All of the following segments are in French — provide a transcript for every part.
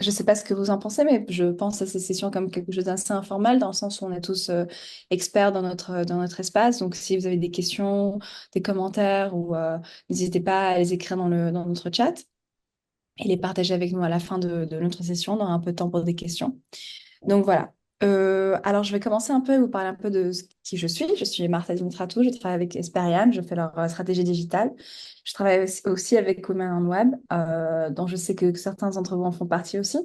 Je ne sais pas ce que vous en pensez, mais je pense à ces sessions comme quelque chose d'assez informel, dans le sens où on est tous experts dans notre espace. Donc, si vous avez des questions, des commentaires, ou n'hésitez pas à les écrire dans notre chat et les partager avec nous à la fin de notre session. On aura un peu de temps pour des questions. Donc voilà. Alors je vais commencer un peu à vous parler un peu de qui je suis. Je suis Martha Dimitratou, je travaille avec Esperian, je fais leur stratégie digitale. Je travaille aussi avec Women on Web, dont je sais que certains d'entre vous en font partie aussi,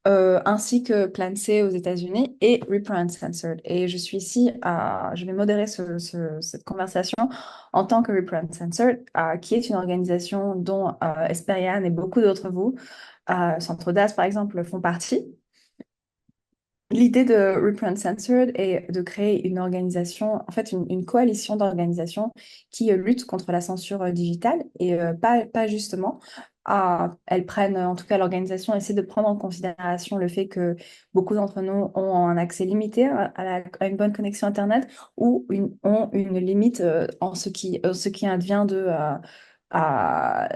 ainsi que Plan C aux États-Unis et Reprint Censored. Et je suis ici, je vais modérer cette conversation en tant que Reprint Censored, qui est une organisation dont Esperian et beaucoup d'entre vous, Centre DAS par exemple, font partie. L'idée de Reprint Censored est de créer une organisation, en fait une coalition d'organisations qui lutte contre la censure digitale et pas justement. Elles prennent, en tout cas l'organisation essaie de prendre en considération le fait que beaucoup d'entre nous ont un accès limité à une bonne connexion Internet ou ont une limite en ce qui advient à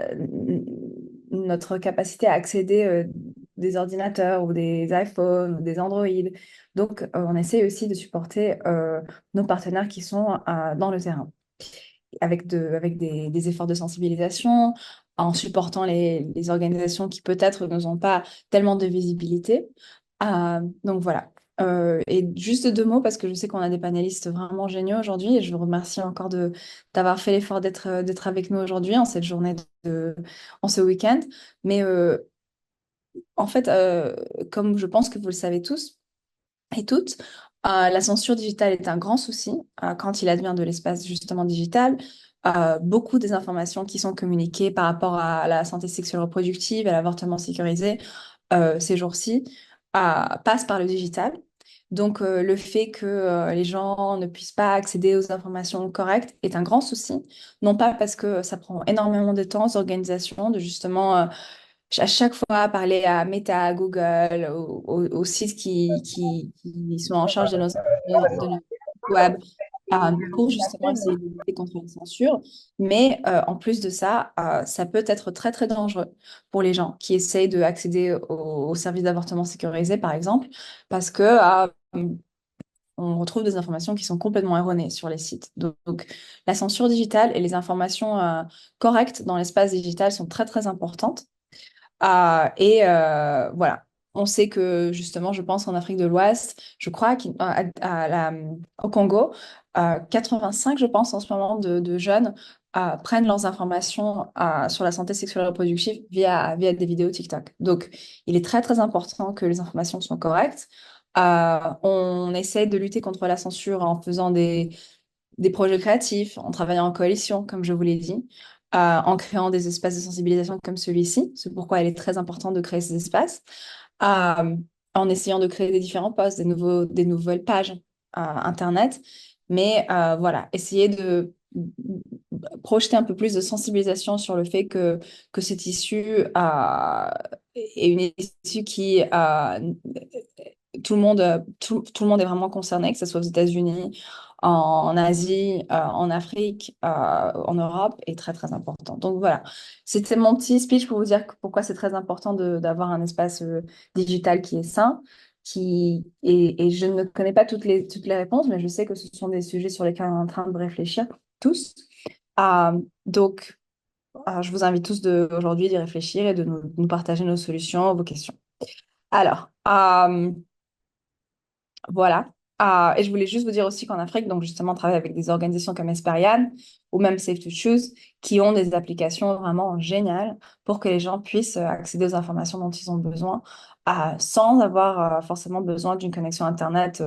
notre capacité à accéder des ordinateurs ou des iPhones ou des Android. Donc, on essaie aussi de supporter nos partenaires qui sont dans le terrain avec des efforts de sensibilisation, en supportant les organisations qui peut-être n'ont pas tellement de visibilité. Donc voilà. Et juste deux mots parce que je sais qu'on a des panélistes vraiment géniaux aujourd'hui et je vous remercie encore d'avoir fait l'effort d'être avec nous aujourd'hui en cette journée en ce week-end. Mais en fait, comme je pense que vous le savez tous et toutes, la censure digitale est un grand souci quand il advient de l'espace justement digital. Beaucoup des informations qui sont communiquées par rapport à la santé sexuelle reproductive, à l'avortement sécurisé ces jours-ci, passent par le digital. Donc, le fait que les gens ne puissent pas accéder aux informations correctes est un grand souci. Non pas parce que ça prend énormément de temps aux organisations de justement à chaque fois parler à Meta, à Google, aux sites qui sont en charge de nos web pour justement essayer de lutter contre la censure. Mais en plus de ça, ça peut être très très dangereux pour les gens qui essayent d'accéder au service d'avortement sécurisé, par exemple, parce que on retrouve des informations qui sont complètement erronées sur les sites. Donc, la censure digitale et les informations correctes dans l'espace digital sont très très importantes. Voilà, on sait que justement, je pense en Afrique de l'Ouest, je crois au Congo, 85, je pense en ce moment, de jeunes prennent leurs informations sur la santé sexuelle et reproductive via des vidéos TikTok. Donc, il est très très important que les informations soient correctes. On essaie de lutter contre la censure en faisant des projets créatifs, en travaillant en coalition, comme je vous l'ai dit, en créant des espaces de sensibilisation comme celui-ci. C'est pourquoi il est très important de créer ces espaces, euh, en essayant de créer des différents posts, des nouvelles pages Internet. Mais voilà, essayer de projeter un peu plus de sensibilisation sur le fait que cette issue est une issue qui tout le monde est vraiment concerné, que ce soit aux États-Unis, en Asie, en Afrique, en Europe, est très très important. Donc voilà, c'était mon petit speech pour vous dire pourquoi c'est très important d'avoir un espace digital qui est sain. Et je ne connais pas toutes les réponses, mais je sais que ce sont des sujets sur lesquels on est en train de réfléchir tous. Donc, je vous invite tous aujourd'hui d'y réfléchir et de nous partager nos solutions, vos questions. Alors, voilà. Et je voulais juste vous dire aussi qu'en Afrique, donc justement, on travaille avec des organisations comme Esperian ou même Safe to Choose qui ont des applications vraiment géniales pour que les gens puissent accéder aux informations dont ils ont besoin sans avoir forcément besoin d'une connexion Internet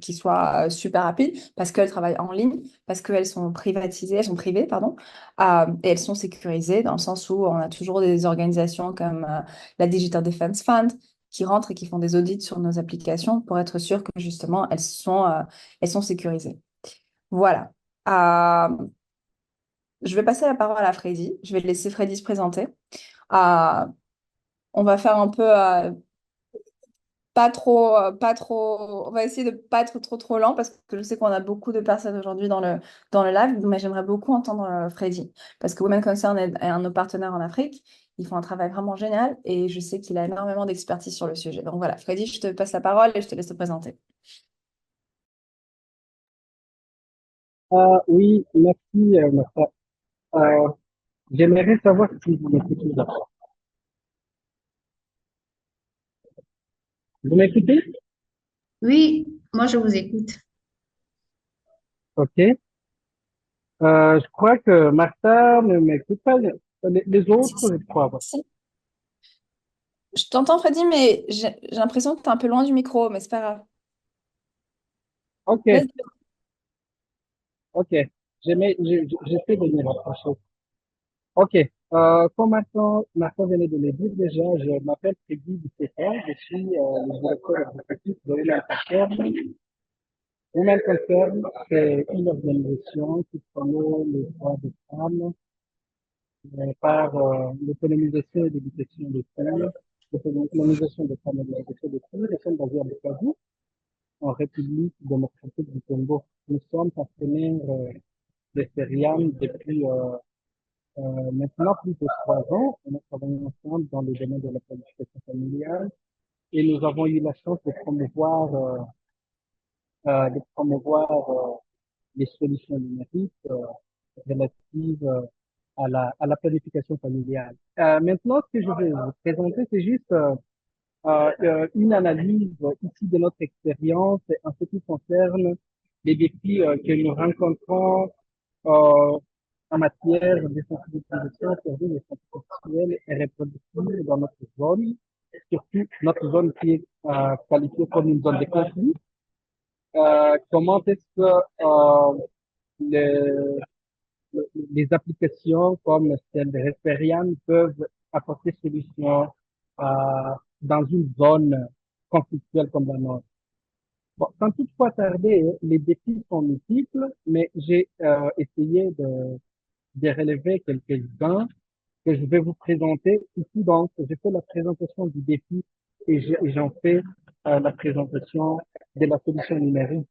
qui soit super rapide parce qu'elles travaillent en ligne, parce qu'elles sont privatisées, elles sont privées, pardon, et elles sont sécurisées dans le sens où on a toujours des organisations comme la Digital Defense Fund qui rentrent et qui font des audits sur nos applications pour être sûr que justement elles sont sécurisées. Voilà. Euh, je vais passer la parole à Freddy. Je vais laisser Freddy se présenter. Euh, on va faire un peu pas trop. On va essayer de pas être trop lent parce que je sais qu'on a beaucoup de personnes aujourd'hui dans le live, mais j'aimerais beaucoup entendre Freddy parce que Women Concern est un de nos partenaires en Afrique Ils font un travail vraiment génial et je sais qu'il a énormément d'expertise sur le sujet. Donc voilà, Freddy, je te passe la parole et je te laisse te présenter. Oui, merci, Martha. Euh, J'aimerais savoir si vous m'écoutez d'abord. Vous m'écoutez? Oui, moi je vous écoute. OK. Je crois que Martha ne m'écoute pas. Les Si, autres, si, je crois. si. Je t'entends, Freddy, mais j'ai l'impression que tu es un peu loin du micro, mais c'est pas grave. OK, Vas-y. OK. J'essaie de me rapprocher. OK. Comme Martha venait de le dire déjà, je m'appelle Peggy Bicetta. Je suis le directeur exécutif de Women Concern. Women Concern, c'est une organisation qui promeut les droits des femmes par l'autonomisation et l'éducation des filles, l'autonomisation des femmes et l'éducation des filles. Nous sommes basés à Bukavu, en République démocratique du Congo. Nous sommes partenaires de Seriam depuis maintenant plus de 3 ans. On a travaillé ensemble dans le domaine de la planification familiale et nous avons eu la chance de promouvoir les solutions numériques relatives à la planification familiale. Maintenant, ce que je vais vous présenter, c'est juste une analyse ici de notre expérience en ce qui concerne les défis que nous rencontrons euh, en matière de sensibilisation service des santé sexuelle et reproductive dans notre zone, surtout notre zone qui est qualifiée comme une zone de conflit. Comment est-ce que les, les applications comme celle de Resperian peuvent apporter solution dans une zone conflictuelle comme la nôtre. Bon, sans toutefois tarder, les défis sont multiples, mais j'ai essayé de relever quelques-uns que je vais vous présenter ici. Donc, j'ai fait la présentation du défi et j'en fais la présentation de la solution numérique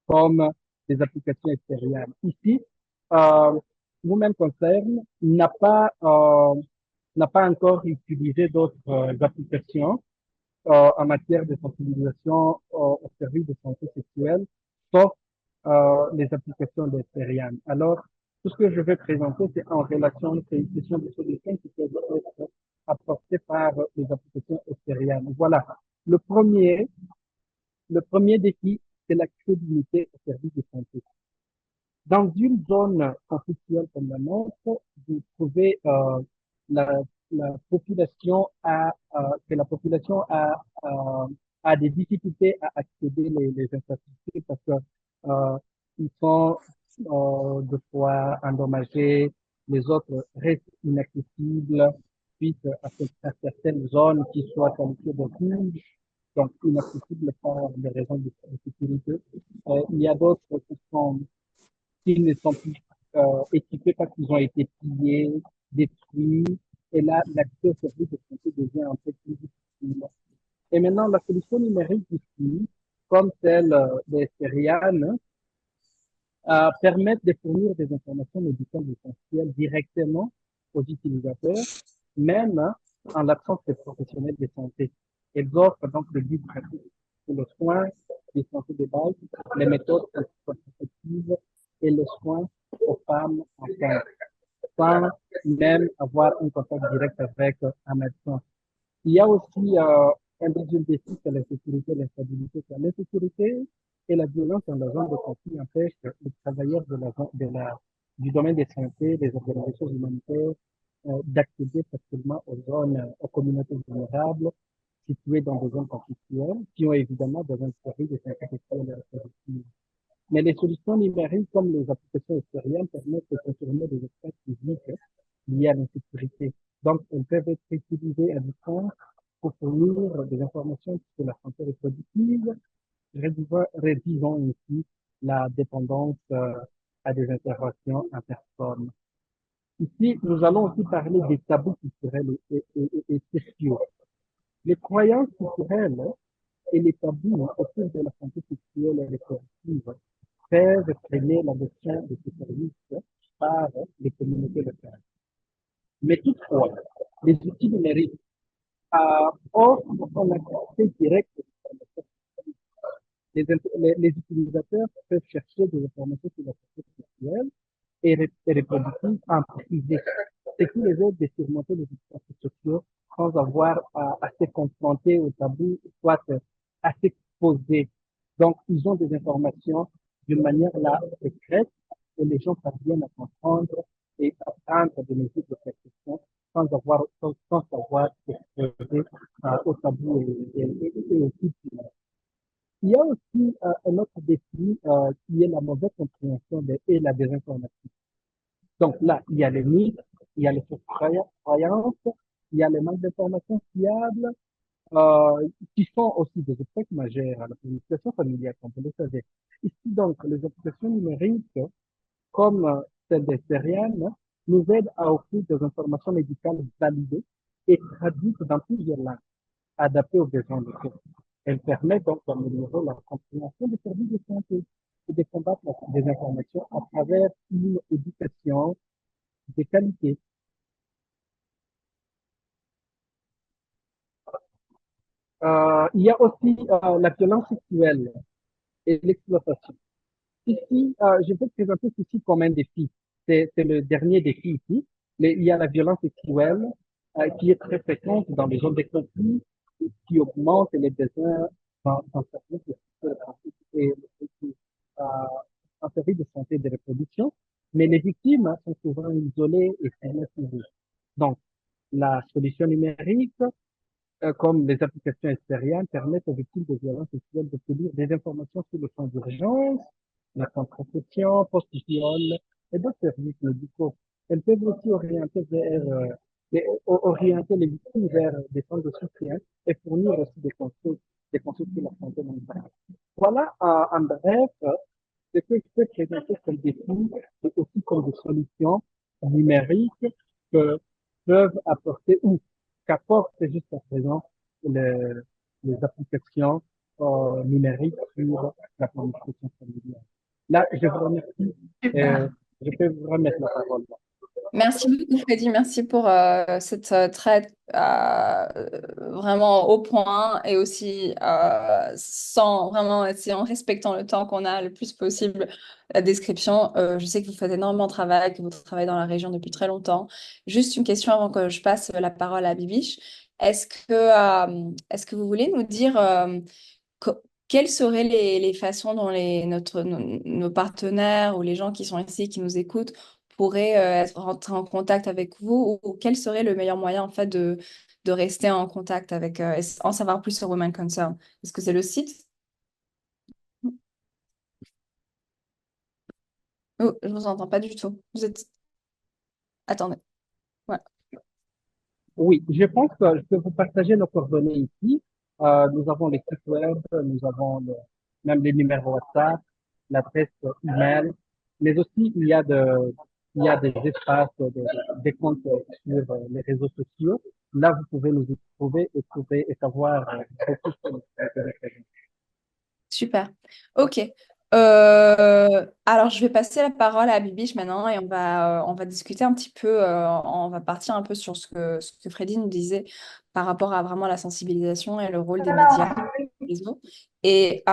comme des applications extérieures. Ici, euh, Women Concern n'a pas encore utilisé d'autres applications en matière de sensibilisation au service de santé sexuelle, sauf les applications d'Experian. Alors, tout ce que je vais présenter, c'est en relation, c'est une question de solutions qui peuvent être apportées par les applications Experian. Voilà. Le premier, le premier défi, c'est la crédibilité au service de santé. Dans une zone conflictuelle comme la nôtre, vous trouvez la, la population que la population a des difficultés à accéder les infrastructures parce que ils sont de fois endommagés, les autres restent inaccessibles suite à certaines zones qui soient qualifiées de rouges, donc inaccessibles par des raisons de sécurité. Il y a d'autres qui ne sont plus équipés parce qu'ils ont été pillés, détruits, et là, l'accès au service de santé devient un peu plus difficile. Et maintenant, la solution numérique ici, comme celle des Serian, permettent de fournir des informations médicales essentielles directement aux utilisateurs, même en l'absence de professionnels de santé. Elles offrent donc le guide pratique pour le soin des santé de base, les méthodes contraceptives et les soins aux femmes enceintes, sans même avoir un contact direct avec un médecin. Il y a aussi un deuxième défi, c'est la sécurité et l'instabilité. L'insécurité et la violence dans la zone de conflit empêchent les travailleurs du domaine de santé, des organisations humanitaires, d'accéder facilement aux zones, aux communautés vulnérables situées dans des zones conflictuelles, qui ont évidemment besoin de services de santé sexuelle et reproductive. Mais les solutions numériques, comme les applications extérieures, permettent de contourner des obstacles physiques liés à l'insécurité. Donc, elles peuvent être utilisées à distance pour fournir des informations sur la santé reproductive, réduisant ainsi la dépendance à des interventions interpersonnelles. Ici, nous allons aussi parler des tabous culturels et sociaux. Les croyances culturelles et les tabous autour de la santé sexuelle et reproductive peuvent freiner l'adoption de ces services par les communautés locales. Mais toutefois, les outils numériques offrent un accès direct aux informations. Les utilisateurs peuvent chercher des informations sur la santé sexuelle et reproductive en privé, ce qui les aide à surmonter les obstacles sociaux sans avoir à se confronter au tabou, soit à s'exposer. Donc, ils ont des informations d'une manière là secrète et les gens parviennent à comprendre et à prendre des mesures de protection sans savoir s'exposer au tabou et au type. Il y a aussi un autre défi qui est la mauvaise compréhension et la désinformation. Donc là, il y a les mythes, il y a les fausses croyances, il y a les manques d'informations fiables, qui sont aussi des obstacles majeurs à la planification familiale, comme vous le savez. Ici, donc, les applications numériques, comme celle des Serian, nous aident à offrir des informations médicales validées et traduites dans plusieurs langues, adaptées aux besoins de tous. Elle permet donc d'améliorer la compréhension des services de santé et de combattre la désinformation à travers une éducation de qualité. Il y a aussi la violence sexuelle et l'exploitation. Ici, je peux présenter ceci comme un défi. C'est le dernier défi ici. Il y a la violence sexuelle qui est très fréquente dans les zones de conflit, qui augmente les besoins dans certaines et euh, en service de santé et de reproduction. Mais les victimes sont souvent isolées et stigmatisées. Donc, la solution numérique comme les applications extérieures permettent aux victimes de violences sexuelles d'obtenir des informations sur le soins d'urgence, la contraception, post-viol et d'autres services médicaux. Elles peuvent aussi orienter les victimes vers des centres de soutien et fournir aussi des conseils sur la santé mentale. Voilà, en bref, ce que je peux présenter comme défi et aussi comme des solutions numériques que peuvent apporter ou qu'apportent jusqu'à présent les, les applications numériques sur la planification familiale. Là, je vous remercie. Super. Je peux vous remettre la parole. Merci beaucoup, Freddy. Merci pour cette traite vraiment au point et aussi sans vraiment en respectant le temps qu'on a le plus possible la description. Je sais que vous faites énormément de travail, que vous travaillez dans la région depuis très longtemps. Juste une question avant que je passe la parole à Bibiche. Est-ce que vous voulez nous dire quelles seraient les façons dont nos partenaires ou les gens qui sont ici, qui nous écoutent, pourraient rentrer en contact avec vous ou quel serait le meilleur moyen en fait de rester en contact avec, en savoir plus sur Women Concern? Est-ce que c'est le site? Oh, je vous entends pas du tout. Vous êtes... Attendez. Voilà. Oui, je pense que je peux vous partager nos coordonnées ici. Nous avons les sites web, nous avons même les numéros WhatsApp, l'adresse email, mais aussi il y a des espaces, des comptes sur les réseaux sociaux. Là, vous pouvez nous y trouver et savoir beaucoup sur notre. Super. Ok. Alors, je vais passer la parole à Bibiche maintenant et on va discuter un petit peu, on va partir un peu sur ce que Freddy nous disait par rapport à vraiment la sensibilisation et le rôle des médias, réseaux. Et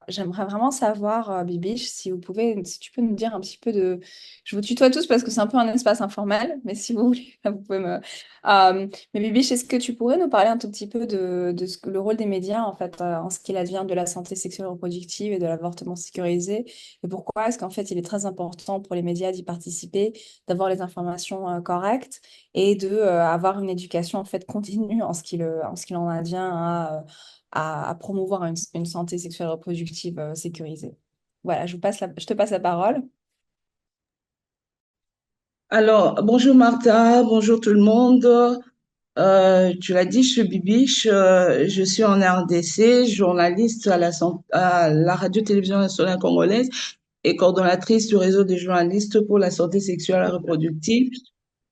j'aimerais vraiment savoir, Bibiche, si tu peux nous dire un petit peu de... Je vous tutoie tous parce que c'est un peu un espace informel, mais si vous voulez, vous pouvez me... Mais Bibiche, est-ce que tu pourrais nous parler un tout petit peu de le rôle des médias en fait en ce qu'il advient de la santé sexuelle et reproductive et de l'avortement sécurisé et pourquoi est-ce qu'en fait il est très important pour les médias d'y participer, d'avoir les informations correctes et de avoir une éducation en fait continue en ce qu'il en advient à promouvoir une santé sexuelle et reproductive sécurisée. Voilà, je te passe la parole. Alors, bonjour Martha, bonjour tout le monde. Tu l'as dit, je suis Bibiche, je suis en RDC, journaliste à la radio-télévision nationale congolaise et coordonnatrice du réseau des journalistes pour la santé sexuelle et reproductive.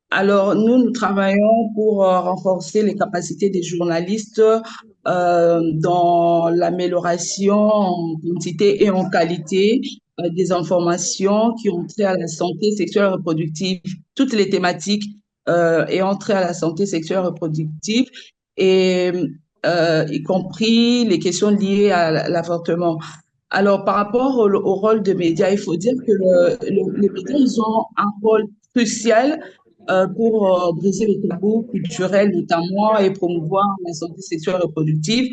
Alors, nous travaillons pour renforcer les capacités des journalistes dans l'amélioration en quantité et en qualité des informations qui ont trait à la santé sexuelle et reproductive, toutes les thématiques et entrer à la santé sexuelle et reproductive, et y compris les questions liées à l'avortement. Alors, par rapport au rôle des médias, il faut dire que les médias, ils ont un rôle crucial pour briser les tabous culturels notamment et promouvoir la santé sexuelle et reproductive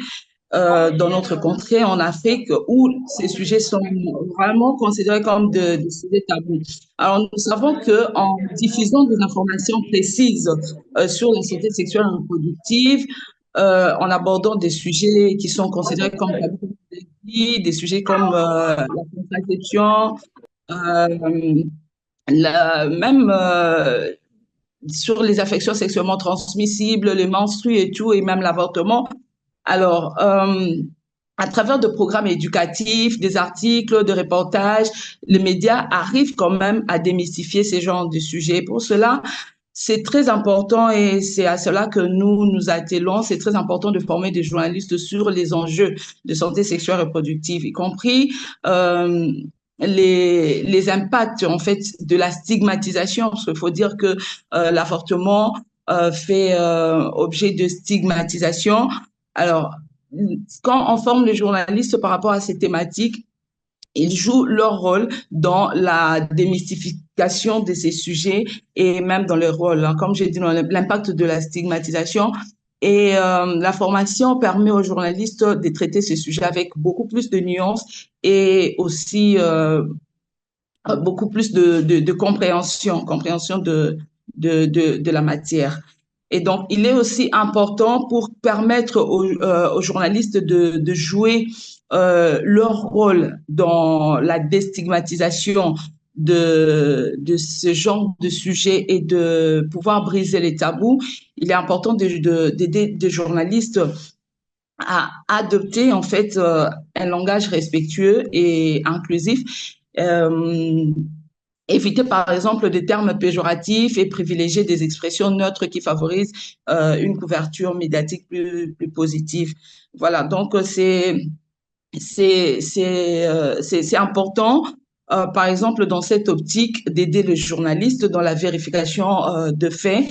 dans notre contrée, en Afrique, où ces sujets sont vraiment considérés comme des sujets tabous. Alors, nous savons que en diffusant des informations précises sur la santé sexuelle et reproductive, en abordant des sujets qui sont considérés comme tabous, comme je l'ai dit, des sujets comme la contraception, euh, même sur les affections sexuellement transmissibles, les menstrues et tout, et même l'avortement. Alors, à travers de programmes éducatifs, des articles, des reportages, les médias arrivent quand même à démystifier ces genres de sujets. Pour cela, c'est très important et c'est à cela que nous nous attelons. C'est très important de former des journalistes sur les enjeux de santé sexuelle et reproductive, y compris les impacts en fait de la stigmatisation. Parce qu'il faut dire que l'avortement fait objet de stigmatisation. Alors, quand on forme les journalistes par rapport à ces thématiques, ils jouent leur rôle dans la démystification de ces sujets et même dans leur rôle, hein, comme j'ai dit, dans l'impact de la stigmatisation. Et la formation permet aux journalistes de traiter ces sujets avec beaucoup plus de nuances et aussi beaucoup plus de compréhension de la matière. Et donc, il est aussi important pour permettre aux journalistes de jouer leur rôle dans la déstigmatisation de ce genre de sujet et de pouvoir briser les tabous. Il est important d'aider des journalistes à adopter en fait un langage respectueux et inclusif. Éviter par exemple des termes péjoratifs et privilégier des expressions neutres qui favorisent une couverture médiatique plus positive. Voilà, donc c'est important, par exemple, dans cette optique, d'aider les journalistes dans la vérification de faits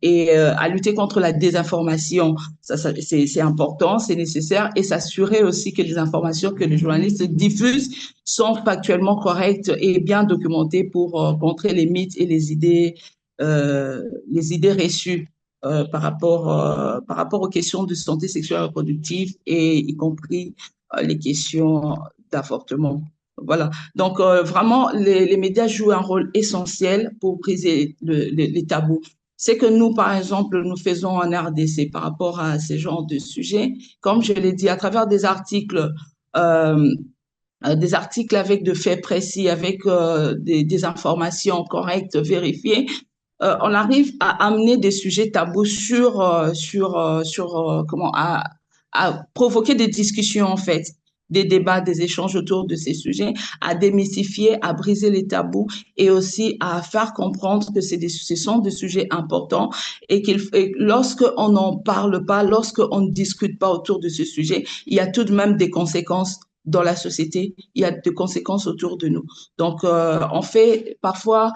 et à lutter contre la désinformation. Ça c'est important, c'est nécessaire, et s'assurer aussi que les informations que les journalistes diffusent sont factuellement correctes et bien documentées pour contrer les mythes et les idées reçues. Par rapport aux questions de santé sexuelle et reproductive et y compris les questions d'avortement. Voilà. Donc, vraiment, les médias jouent un rôle essentiel pour briser les tabous. C'est que nous, par exemple, nous faisons en RDC par rapport à ces genres de sujets, comme je l'ai dit, à travers euh, des articles avec de faits précis, avec des informations correctes, vérifiées, on arrive à amener des sujets tabous comment à provoquer des discussions en fait, des débats, des échanges autour de ces sujets, à démystifier, à briser les tabous et aussi à faire comprendre que ce sont des sujets importants et lorsque on n'en parle pas, lorsque on ne discute pas autour de ce sujet, il y a tout de même des conséquences dans la société, il y a des conséquences autour de nous. Donc, on fait parfois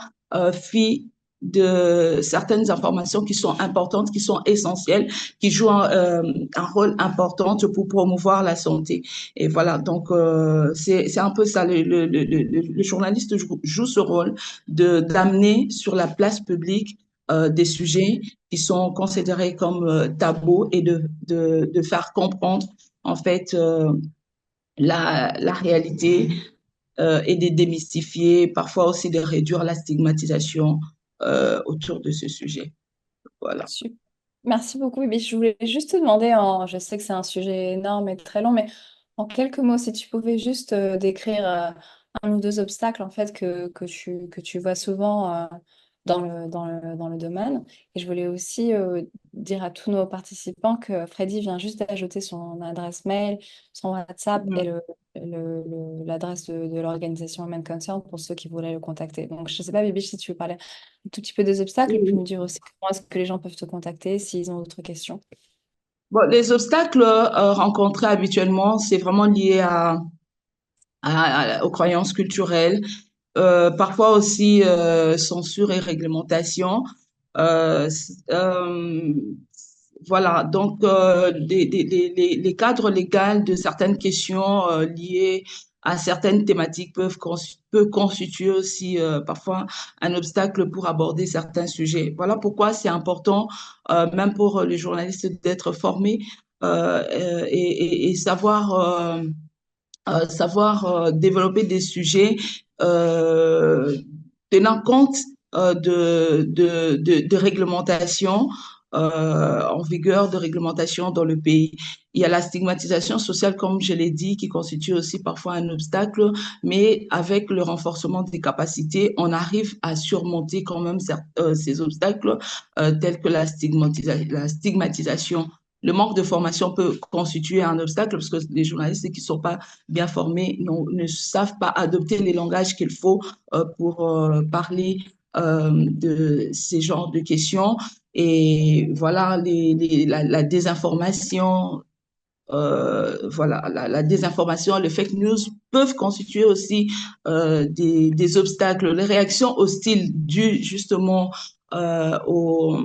fi de certaines informations qui sont importantes, qui sont essentielles, qui jouent un rôle important pour promouvoir la santé. Et voilà, donc c'est un peu ça. Le journaliste joue ce rôle d'amener sur la place publique des sujets qui sont considérés comme tabous et de faire comprendre en fait la réalité et de démystifier, parfois aussi de réduire la stigmatisation autour de ce sujet. Voilà. Super. Merci beaucoup. Mais je voulais juste te demander, je sais que c'est un sujet énorme et très long, mais en quelques mots, si tu pouvais juste décrire un ou deux obstacles en fait que tu vois souvent dans le domaine. Et je voulais aussi dire à tous nos participants que Freddy vient juste d'ajouter son adresse mail, son WhatsApp et Mhm. l'adresse de l'organisation Human Concern pour ceux qui voulaient le contacter. Donc, je ne sais pas, Bibi, si tu veux parler un tout petit peu des obstacles et puis Oui. me dire aussi comment est-ce que les gens peuvent te contacter s'ils ont d'autres questions. Bon, les obstacles rencontrés habituellement, c'est vraiment lié aux croyances culturelles, parfois aussi censure et réglementation. Voilà, donc les cadres légaux de certaines questions liées à certaines thématiques peuvent constituer aussi parfois un obstacle pour aborder certains sujets. Voilà pourquoi c'est important, même pour les journalistes, d'être formés et savoir développer des sujets euh, tenant compte de réglementations en vigueur, de réglementations dans le pays. Il y a la stigmatisation sociale, comme je l'ai dit, qui constitue aussi parfois un obstacle, mais avec le renforcement des capacités, on arrive à surmonter quand même ces obstacles tels que la stigmatisation. Le manque de formation peut constituer un obstacle parce que les journalistes qui ne sont pas bien formés ne savent pas adopter les langages qu'il faut pour parler de ces genres de questions. Et voilà, la désinformation, voilà, la désinformation, les fake news peuvent constituer aussi des obstacles. Les réactions hostiles dues justement au,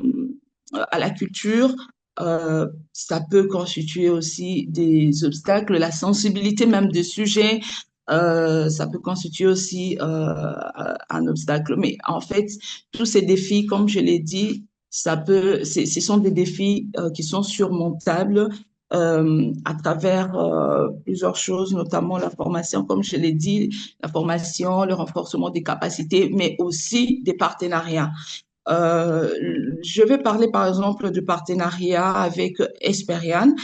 à la culture, ça peut constituer aussi des obstacles. La sensibilité même des sujets, ça peut constituer aussi un obstacle. Mais en fait, tous ces défis, comme je l'ai dit, ce sont des défis qui sont surmontables à travers plusieurs choses, notamment la formation, comme je l'ai dit, la formation, le renforcement des capacités, mais aussi des partenariats. Euh, je vais parler par exemple du partenariat avec Esperian,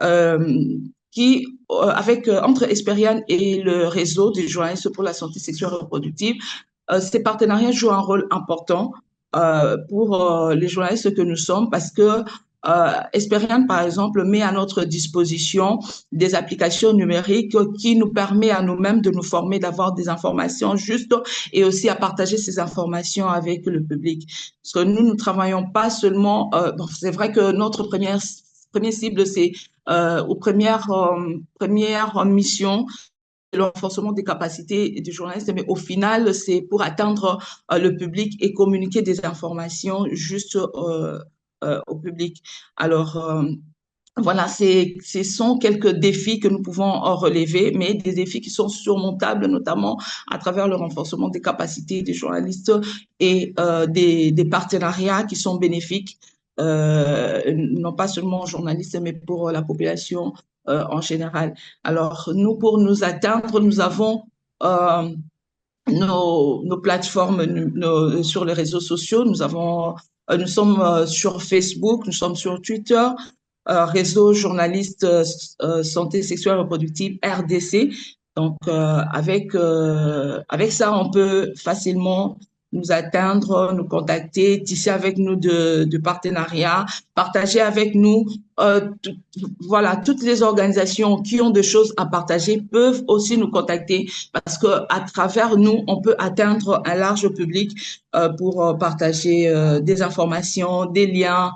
euh, entre Esperian et le réseau des journalistes pour la santé sexuelle et reproductive. Ces partenariats jouent un rôle important pour les journalistes que nous sommes parce que Esperian, par exemple, met à notre disposition des applications numériques qui nous permet à nous-mêmes de nous former, d'avoir des informations justes et aussi à partager ces informations avec le public. Parce que nous ne travaillons pas seulement, bon, c'est vrai que notre première cible, c'est aux premières missions, le renforcement des capacités des journalistes, mais au final, c'est pour atteindre le public et communiquer des informations juste au public. Alors, voilà, ce sont quelques défis que nous pouvons relever, mais des défis qui sont surmontables, notamment à travers le renforcement des capacités des journalistes et des partenariats qui sont bénéfiques, non pas seulement aux journalistes, mais pour la population en général. Alors, nous, pour nous atteindre, nous avons euh, nos plateformes sur les réseaux sociaux. Nous sommes sur Facebook, nous sommes sur Twitter, réseau journaliste santé sexuelle et reproductive RDC. Donc avec ça, on peut facilement nous atteindre, nous contacter, tisser avec nous de partenariats, partager avec nous. Voilà, toutes les organisations qui ont des choses à partager peuvent aussi nous contacter parce que à travers nous, on peut atteindre un large public pour partager des informations, des liens,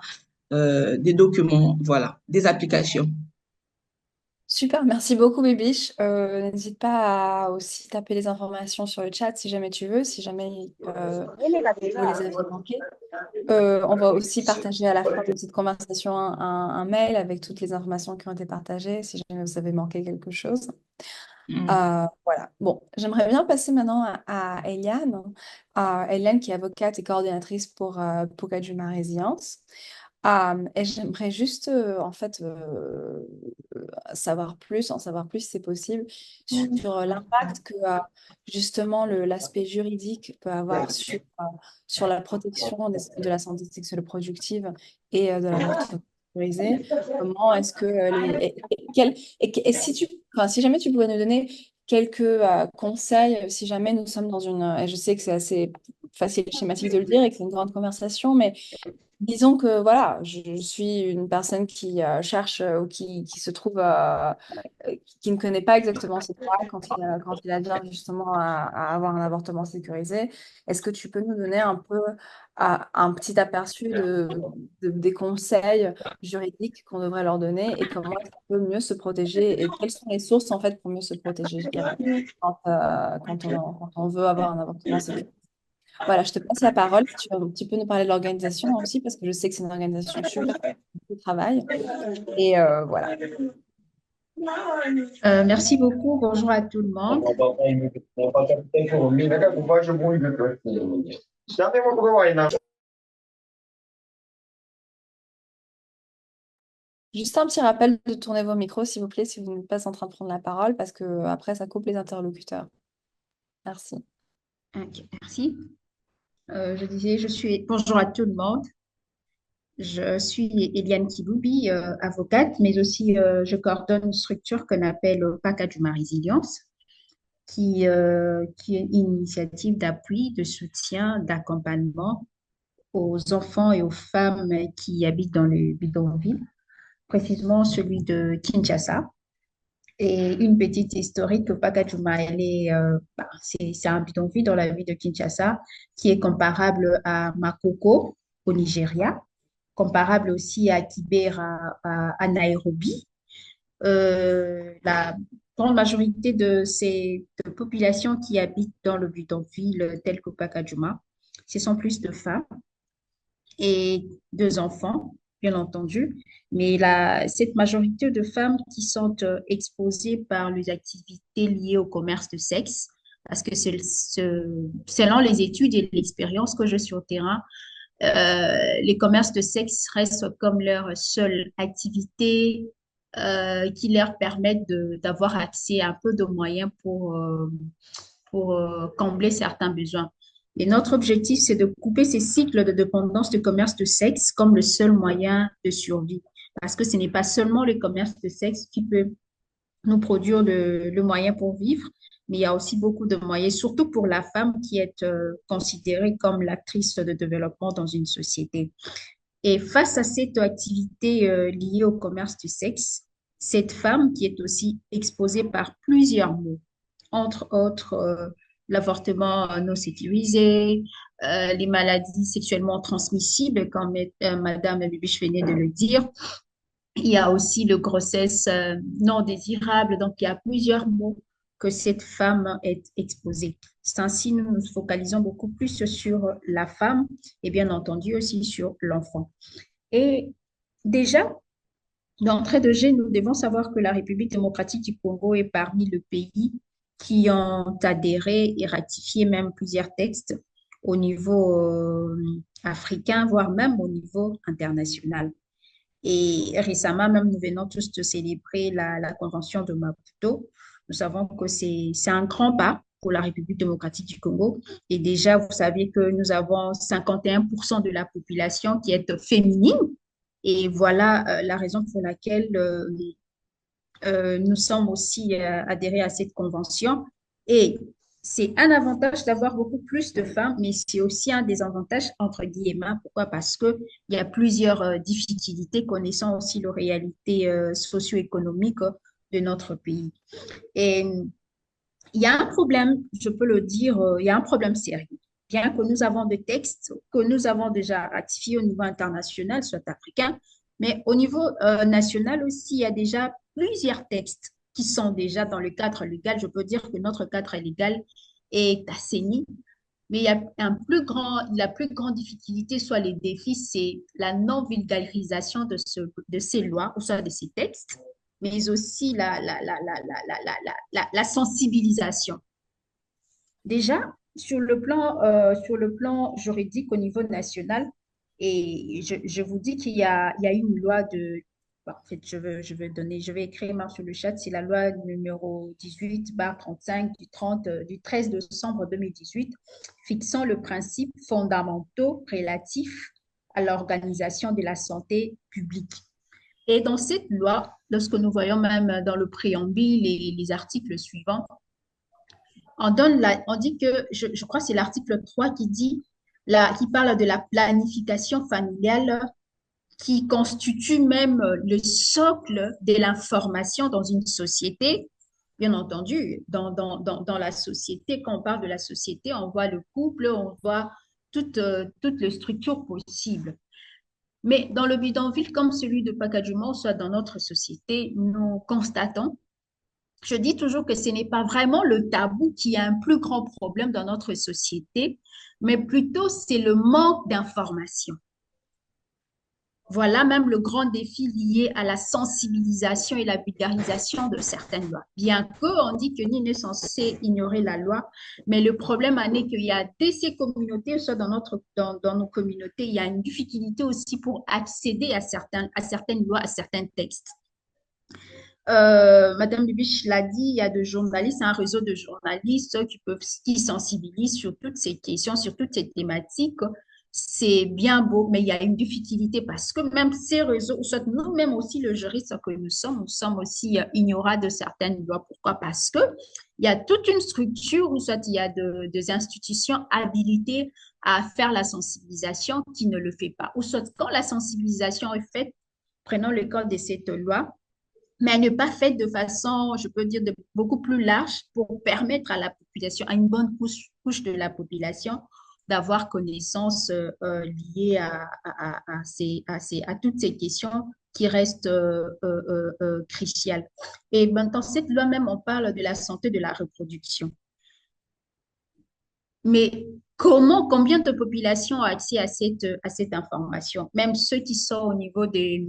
des documents, voilà, des applications. Super, merci beaucoup, Bibiche. N'hésite pas à aussi taper les informations sur le chat si jamais tu veux, si jamais vous les avez manquées. On va aussi partager à la fin de cette conversation un mail avec toutes les informations qui ont été partagées, si jamais vous avez manqué quelque chose. Mm. Voilà. Bon, j'aimerais bien passer maintenant à Eliane. Eliane qui est avocate et coordinatrice pour Pocahjuma Résilience. Et j'aimerais juste en fait en savoir plus si c'est possible, sur l'impact que justement l'aspect juridique peut avoir sur la protection de la santé sexuelle reproductive et de l'avortement sécurisé. Comment est-ce que et si enfin, si jamais tu pouvais nous donner quelques conseils, si jamais nous sommes dans et je sais que c'est assez facile et schématique de le dire et que c'est une grande conversation, mais disons que voilà, je suis une personne qui cherche ou qui se trouve, qui ne connaît pas exactement ses droits quand il advient justement à avoir un avortement sécurisé. Est-ce que tu peux nous donner un peu un petit aperçu des conseils juridiques qu'on devrait leur donner et comment est-ce qu'on peut mieux se protéger et quelles sont les sources en fait pour mieux se protéger, je dirais, quand on veut avoir un avortement sécurisé? Voilà, je te passe la parole. Tu vas un petit peu nous parler de l'organisation aussi, parce que je sais que c'est une organisation super de travail. Et voilà. Merci beaucoup. Bonjour à tout le monde. Juste un petit rappel de tourner vos micros, s'il vous plaît, si vous n'êtes pas en train de prendre la parole, parce que après, ça coupe les interlocuteurs. Merci. Ok, merci. Je disais, bonjour à tout le monde. Je suis Eliane Kiloubi, avocate, mais aussi je coordonne une structure qu'on appelle Pacaduma Résilience, qui est une initiative d'appui, de soutien, d'accompagnement aux enfants et aux femmes qui habitent dans le bidonville, précisément celui de Kinshasa. Et une petite historique, Pacajuma, c'est un bidonville dans la ville de Kinshasa qui est comparable à Makoko au Nigeria, comparable aussi à Kibera à Nairobi. La grande majorité de ces de populations qui habitent dans le bidonville tel que Pacajuma, ce sont plus de femmes et deux enfants, bien entendu. Mais cette majorité de femmes qui sont exposées par les activités liées au commerce de sexe, parce que selon les études et l'expérience que je suis sur le terrain, les commerces de sexe restent comme leur seule activité qui leur permettent d'avoir accès à un peu de moyens pour combler certains besoins. Et notre objectif, c'est de couper ces cycles de dépendance du commerce de sexe comme le seul moyen de survie. Parce que ce n'est pas seulement le commerce de sexe qui peut nous produire le moyen pour vivre, mais il y a aussi beaucoup de moyens, surtout pour la femme qui est considérée comme l'actrice de développement dans une société. Et face à cette activité liée au commerce du sexe, cette femme qui est aussi exposée par plusieurs maux, entre autres l'avortement non sécurisé, les maladies sexuellement transmissibles, comme Madame Bibiche venait de le dire. Il y a aussi le grossesse non désirable. Donc, il y a plusieurs maux que cette femme est exposée. C'est ainsi nous nous focalisons beaucoup plus sur la femme et bien entendu aussi sur l'enfant. Et déjà, d'entrée de jeu, nous devons savoir que la République démocratique du Congo est parmi les pays qui ont adhéré et ratifié même plusieurs textes au niveau africain, voire même au niveau international. Et récemment, même, nous venons tous de célébrer la Convention de Maputo. Nous savons que c'est un grand pas pour la République démocratique du Congo. Et déjà, vous savez que nous avons 51% de la population qui est féminine. Et voilà la raison pour laquelle nous sommes aussi adhérés à cette convention. Et c'est un avantage d'avoir beaucoup plus de femmes, mais c'est aussi un désavantage, entre guillemets. Pourquoi? Parce qu'il y a plusieurs difficultés connaissant aussi les réalités socio-économiques de notre pays. Et il y a un problème, je peux le dire, il y a un problème sérieux. Bien que nous avons des textes que nous avons déjà ratifiés au niveau international, soit africain, mais au niveau national aussi, il y a déjà plusieurs textes qui sont déjà dans le cadre légal. Je peux dire que notre cadre légal est assaini, mais il y a la plus grande difficulté, soit les défis, c'est la non-vulgarisation de ces lois, ou soit de ces textes, mais aussi la sensibilisation. Déjà, sur le plan juridique au niveau national, et je vous dis il y a une loi de, bon, en fait, je vais écrire sur le chat, c'est la loi numéro 18/35 du 13 décembre 2018, fixant le principe fondamentaux relatif à l'organisation de la santé publique. Et dans cette loi, lorsque nous voyons même dans le préambule et les articles suivants, on dit que, je crois que c'est l'article 3 qui dit, qui parle de la planification familiale qui constitue même le socle de l'information dans une société. Bien entendu, dans la société, quand on parle de la société, on voit le couple, on voit toutes les structures possibles. Mais dans le bidonville comme celui de Pacadumont, soit dans notre société, nous constatons je dis toujours que ce n'est pas vraiment le tabou qui est un plus grand problème dans notre société, mais plutôt c'est le manque d'information. Voilà même le grand défi lié à la sensibilisation et la vulgarisation de certaines lois. Bien qu'on dit que nul n'est censé ignorer la loi, mais le problème en est qu'il y a de ces communautés, soit dans nos communautés, il y a une difficulté aussi pour accéder à certaines lois, à certains textes. Madame Bibiche l'a dit, il y a des journalistes, un réseau de journalistes qui sensibilisent sur toutes ces questions, sur toutes ces thématiques. C'est bien beau, mais il y a une difficulté parce que même ces réseaux, soit nous-mêmes aussi, le juriste que nous sommes aussi ignorants de certaines lois. Pourquoi? Parce que il y a toute une structure, ou soit il y a des institutions habilitées à faire la sensibilisation qui ne le fait pas. Ou soit quand la sensibilisation est faite, prenons le cas de cette loi, mais elle n'est pas faite de façon, je peux dire, beaucoup plus large pour permettre à la population, à une bonne couche de la population, d'avoir connaissance liée à toutes ces questions qui restent cruciales. Et dans cette loi même, on parle de la santé de la reproduction. Mais combien de populations ont accès à cette information? Même ceux qui sont au niveau des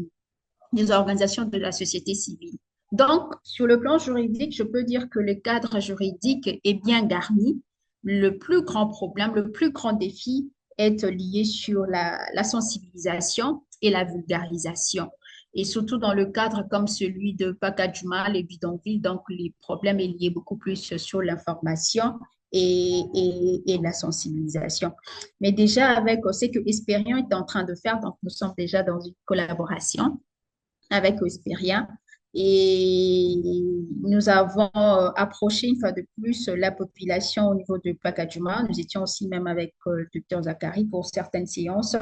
organisations de la société civile. Donc, sur le plan juridique, je peux dire que le cadre juridique est bien garni. Le plus grand problème, le plus grand défi est lié sur la sensibilisation et la vulgarisation. Et surtout dans le cadre comme celui de Pacajuma, les bidonvilles, donc les problèmes est lié beaucoup plus sur l'information et la sensibilisation. Mais déjà, avec ce que Espérion est en train de faire, donc nous sommes déjà dans une collaboration avec Esperia. Et nous avons approché une fois de plus la population au niveau de Pacajuma. Nous étions aussi même avec le docteur Zachary pour certaines séances.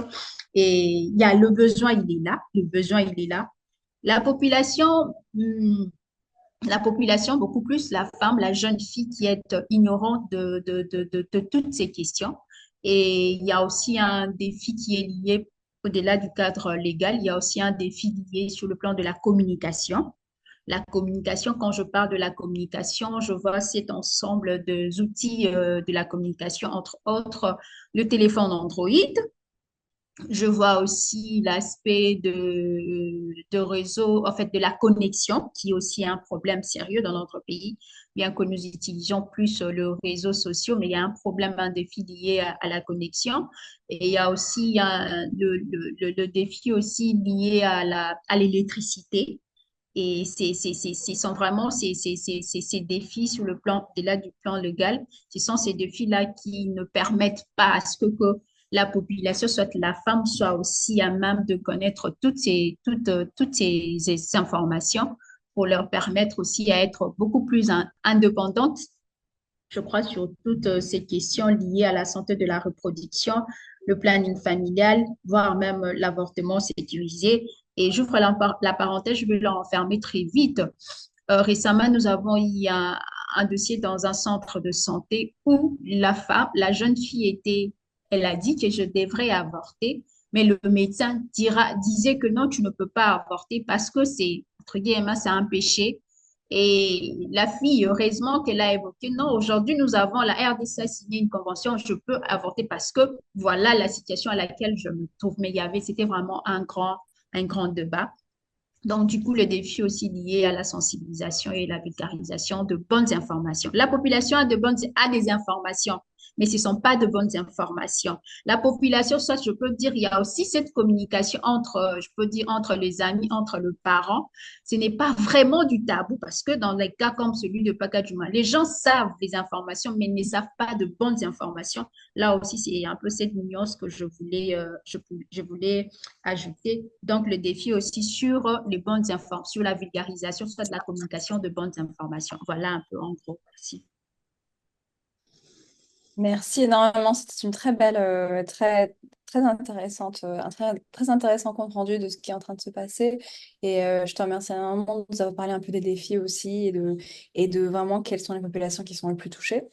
Et il y a le besoin, il est là. Le besoin, il est là. La population, beaucoup plus la femme, la jeune fille qui est ignorante de toutes ces questions. Et il y a aussi un défi qui est lié au-delà du cadre légal, il y a aussi un défi lié sur le plan de la communication. La communication, quand je parle de la communication, je vois cet ensemble d'outils de la communication, entre autres le téléphone Android. Je vois aussi l'aspect de réseau, en fait, de la connexion, qui est aussi un problème sérieux dans notre pays, bien que nous utilisions plus le réseau social, mais il y a un problème, un défi lié à la connexion. Et il y a aussi le défi aussi lié à l'électricité. Et ce sont vraiment ces défis sur le plan, au-delà du plan légal, ce sont ces défis-là qui ne permettent pas à ce que la population, soit la femme, soit aussi à même de connaître toutes ces informations pour leur permettre aussi à être beaucoup plus indépendantes, je crois, sur toutes ces questions liées à la santé de la reproduction, le planning familial, voire même l'avortement sécurisé. Et j'ouvre la parenthèse, je vais l'enfermer très vite. Récemment, nous avons eu un dossier dans un centre de santé où la femme, la jeune fille elle a dit que je devrais avorter, mais le médecin disait que non, tu ne peux pas avorter parce que entre guillemets, c'est un péché. Et la fille, heureusement qu'elle a évoqué, non, aujourd'hui, nous avons, la RDC a signé une convention, je peux avorter parce que voilà la situation à laquelle je me trouve. Mais c'était vraiment un grand débat. Donc, du coup, le défi aussi lié à la sensibilisation et la vulgarisation de bonnes informations. La population a des informations, mais ce ne sont pas de bonnes informations. La population, soit je peux dire, il y a aussi cette communication je peux dire, entre les amis, entre le parent. Ce n'est pas vraiment du tabou parce que dans les cas comme celui de Pacajuma, les gens savent les informations, mais ne savent pas de bonnes informations. Là aussi, c'est un peu cette nuance que je voulais ajouter. Donc, le défi aussi sur les bonnes informations, sur la vulgarisation, soit de la communication de bonnes informations. Voilà un peu en gros. Merci. Merci énormément. C'était une très belle, très intéressante, très intéressant compte rendu de ce qui est en train de se passer. Et je te remercie énormément de nous avoir parlé un peu des défis aussi et de vraiment quelles sont les populations qui sont les plus touchées.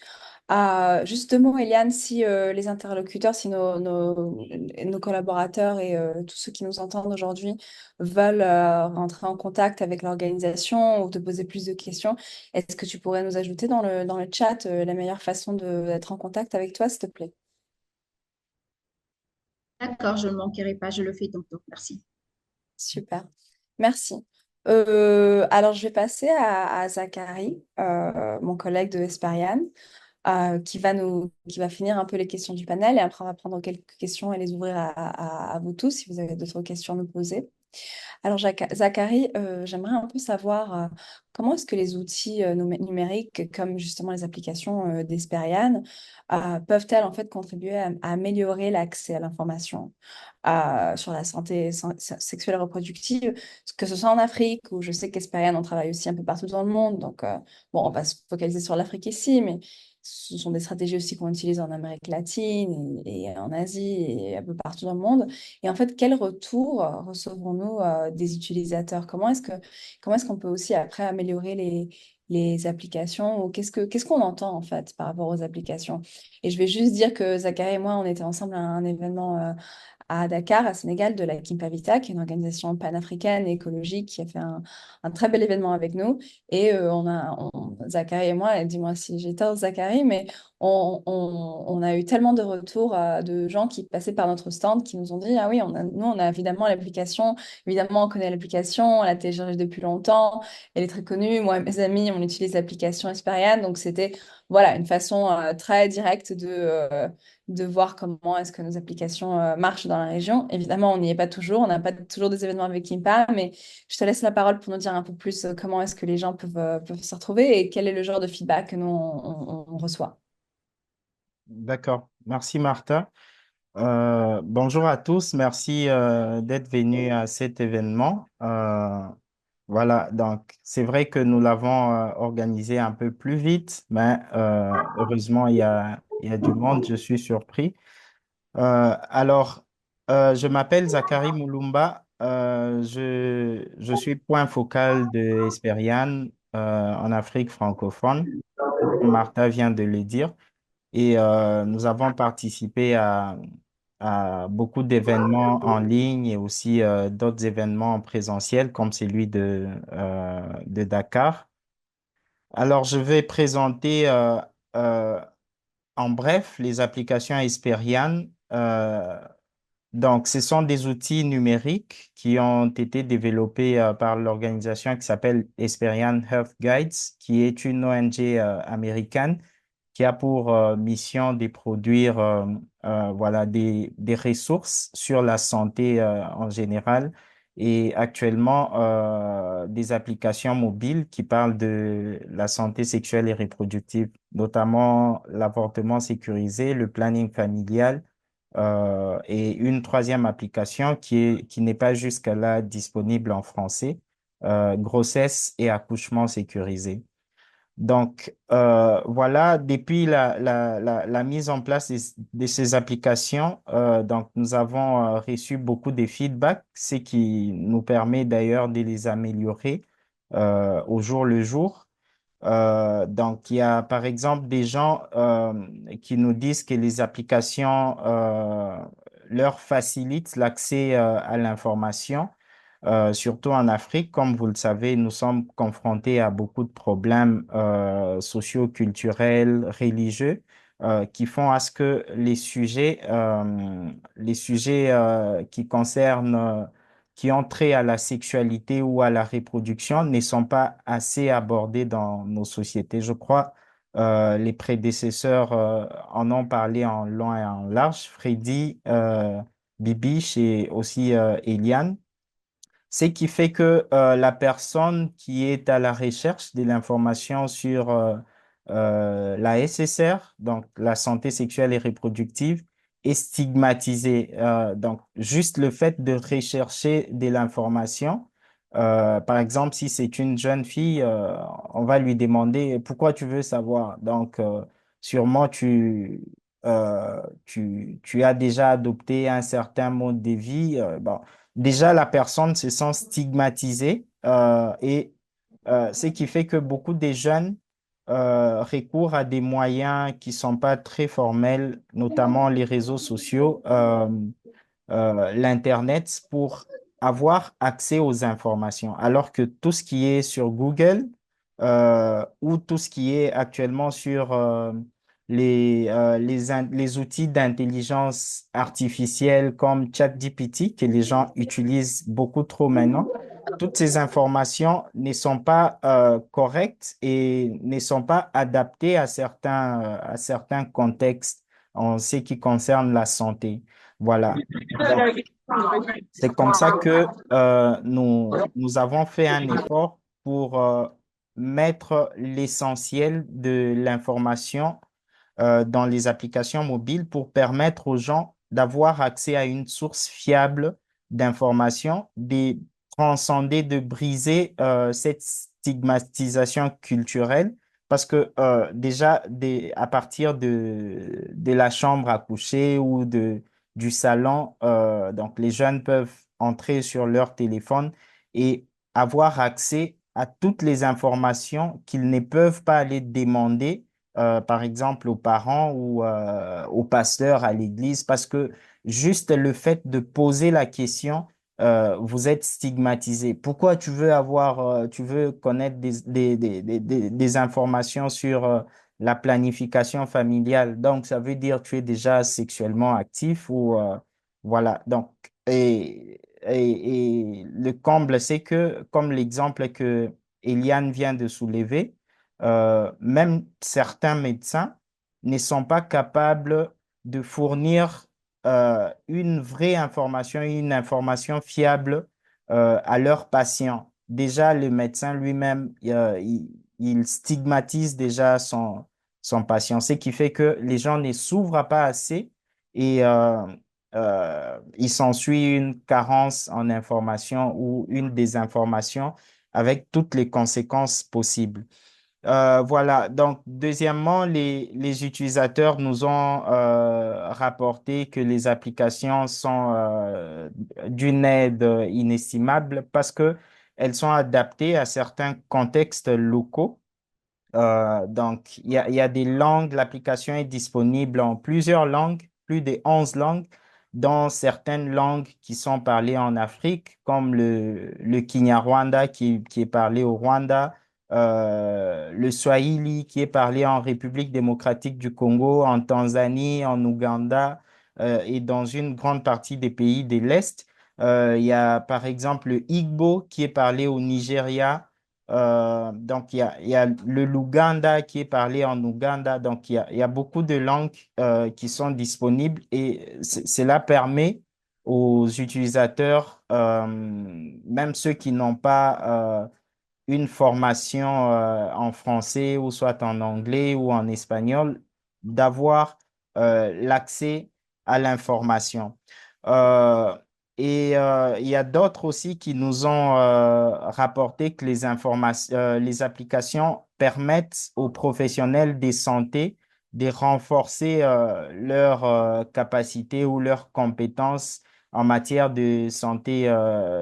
Justement, Eliane, si les interlocuteurs, si nos collaborateurs et tous ceux qui nous entendent aujourd'hui veulent rentrer en contact avec l'organisation ou te poser plus de questions, est-ce que tu pourrais nous ajouter dans le chat la meilleure façon d'être en contact avec toi, s'il te plaît? D'accord, je ne manquerai pas, je le fais tantôt. Merci. Super, merci. Alors, je vais passer à Zachary, mon collègue de Esperian, qui va finir un peu les questions du panel et après on va prendre quelques questions et les ouvrir à vous tous si vous avez d'autres questions à nous poser. Alors, Zachary, j'aimerais un peu savoir comment est-ce que les outils numériques, comme justement les applications d'Esperian, peuvent-elles en fait contribuer à améliorer l'accès à l'information sur la santé sexuelle et reproductive, que ce soit en Afrique, où je sais qu'Esperian, on travaille aussi un peu partout dans le monde. Donc, bon, on va se focaliser sur l'Afrique ici, mais ce sont des stratégies aussi qu'on utilise en Amérique latine et en Asie et un peu partout dans le monde. Et en fait, quel retour recevrons-nous des utilisateurs? Comment est-ce qu'on peut aussi après améliorer les applications ou qu'est-ce qu'on entend en fait par rapport aux applications? Et je vais juste dire que Zachary et moi, on était ensemble à un événement à Dakar, à Sénégal, de la Kimpavita, qui est une organisation panafricaine et écologique qui a fait un très bel événement avec nous. Et Zachary et moi, et dis-moi si j'ai tort, Zachary, mais on a eu tellement de retours de gens qui passaient par notre stand qui nous ont dit, ah oui, nous, on a évidemment l'application, évidemment, on connaît l'application, on l'a téléchargée depuis longtemps, elle est très connue. Moi et mes amis, on utilise l'application Esperian, donc c'était voilà, une façon très directe de voir comment est-ce que nos applications marchent dans la région. Évidemment, on n'y est pas toujours, on n'a pas toujours des événements avec Kimpa, mais je te laisse la parole pour nous dire un peu plus comment est-ce que les gens peuvent se retrouver et quel est le genre de feedback que nous, on reçoit. D'accord. Merci, Martha. Bonjour à tous. Merci d'être venus à cet événement. Voilà, donc c'est vrai que nous l'avons organisé un peu plus vite, mais heureusement, il y a du monde. Je suis surpris. Alors, je m'appelle Zachary Moulumba. Je suis point focal de Esperian en Afrique francophone, comme Martha vient de le dire. Et nous avons participé à beaucoup d'événements en ligne et aussi d'autres événements en présentiel comme celui de Dakar. Alors, je vais présenter euh, en bref les applications Esperian. Donc, ce sont des outils numériques qui ont été développés par l'organisation qui s'appelle Esperian Health Guides, qui est une ONG américaine qui a pour mission de produire voilà, des ressources sur la santé en général et actuellement des applications mobiles qui parlent de la santé sexuelle et reproductive, notamment l'avortement sécurisé, le planning familial et une troisième application qui n'est pas jusqu'à là disponible en français, grossesse et accouchement sécurisé. Donc, voilà, depuis la mise en place de ces applications, donc nous avons reçu beaucoup de feedback, ce qui nous permet d'ailleurs de les améliorer au jour le jour. Donc, il y a par exemple des gens qui nous disent que les applications leur facilitent l'accès à l'information, surtout en Afrique. Comme vous le savez, nous sommes confrontés à beaucoup de problèmes socio-culturels, religieux, qui font à ce que les sujets qui concernent qui ont trait à la sexualité ou à la reproduction ne sont pas assez abordés dans nos sociétés. Je crois les prédécesseurs en ont parlé en long et en large, Freddy, Bibiche et aussi Eliane. Ce qui fait que la personne qui est à la recherche de l'information sur la SSR, donc la santé sexuelle et reproductive, est stigmatisée. Donc, juste le fait de rechercher de l'information, par exemple, si c'est une jeune fille, on va lui demander pourquoi tu veux savoir. Donc, sûrement, tu as déjà adopté un certain mode de vie. Bon, déjà, la personne se sent stigmatisée et ce qui fait que beaucoup de jeunes recours à des moyens qui sont pas très formels, notamment les réseaux sociaux, l'Internet, pour avoir accès aux informations. Alors que tout ce qui est sur Google ou tout ce qui est actuellement sur les outils d'intelligence artificielle comme ChatGPT, que les gens utilisent beaucoup trop maintenant, toutes ces informations ne sont pas correctes et ne sont pas adaptées à certains contextes en ce qui concerne la santé. Voilà. Donc, c'est comme ça que nous avons fait un effort pour mettre l'essentiel de l'information dans les applications mobiles pour permettre aux gens d'avoir accès à une source fiable d'informations, de transcender, de briser cette stigmatisation culturelle. Parce que déjà, à partir de la chambre à coucher ou du salon, donc les jeunes peuvent entrer sur leur téléphone et avoir accès à toutes les informations qu'ils ne peuvent pas aller demander par exemple, aux parents ou aux pasteurs à l'église, parce que juste le fait de poser la question, vous êtes stigmatisé. Pourquoi tu veux connaître des informations sur la planification familiale? Donc, ça veut dire que tu es déjà sexuellement actif ou voilà. Donc, et le comble, c'est que, comme l'exemple que Eliane vient de soulever, même certains médecins ne sont pas capables de fournir une vraie information, une information fiable à leurs patients. Déjà, le médecin lui-même, il stigmatise déjà son patient, ce qui fait que les gens ne s'ouvrent pas assez et il s'ensuit une carence en information ou une désinformation avec toutes les conséquences possibles. Voilà, donc deuxièmement, les utilisateurs nous ont rapporté que les applications sont d'une aide inestimable parce que elles sont adaptées à certains contextes locaux. Donc, il y a des langues, l'application est disponible en plusieurs langues, plus de 11 langues, dont certaines langues qui sont parlées en Afrique, comme le Kinyarwanda qui est parlé au Rwanda, le Swahili qui est parlé en République démocratique du Congo, en Tanzanie, en Ouganda et dans une grande partie des pays de l'Est. Il y a par exemple le Igbo qui est parlé au Nigeria. Donc, il y a le Luganda qui est parlé en Ouganda. Donc, il y a beaucoup de langues qui sont disponibles et cela permet aux utilisateurs, même ceux qui n'ont pas une formation en français ou soit en anglais ou en espagnol, d'avoir l'accès à l'information. Euh, il y a d'autres aussi qui nous ont rapporté que les applications permettent aux professionnels de santé de renforcer leurs capacités ou leurs compétences en matière de santé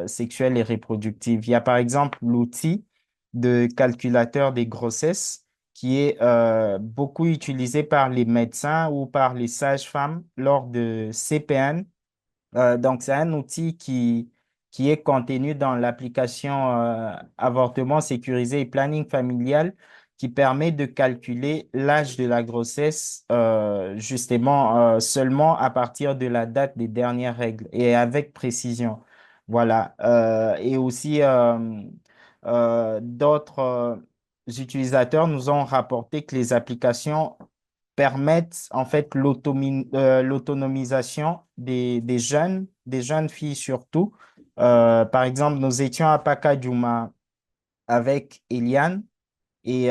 sexuelle et reproductive. Il y a par exemple l'outil de calculateur des grossesses qui est beaucoup utilisé par les médecins ou par les sages-femmes lors de CPN. Donc, c'est un outil qui est contenu dans l'application Avortement sécurisé et planning familial qui permet de calculer l'âge de la grossesse justement seulement à partir de la date des dernières règles et avec précision. Voilà. Et aussi, d'autres utilisateurs nous ont rapporté que les applications permettent en fait l'autonomisation des jeunes filles surtout. Par exemple, nous étions à Pacadjouma avec Eliane et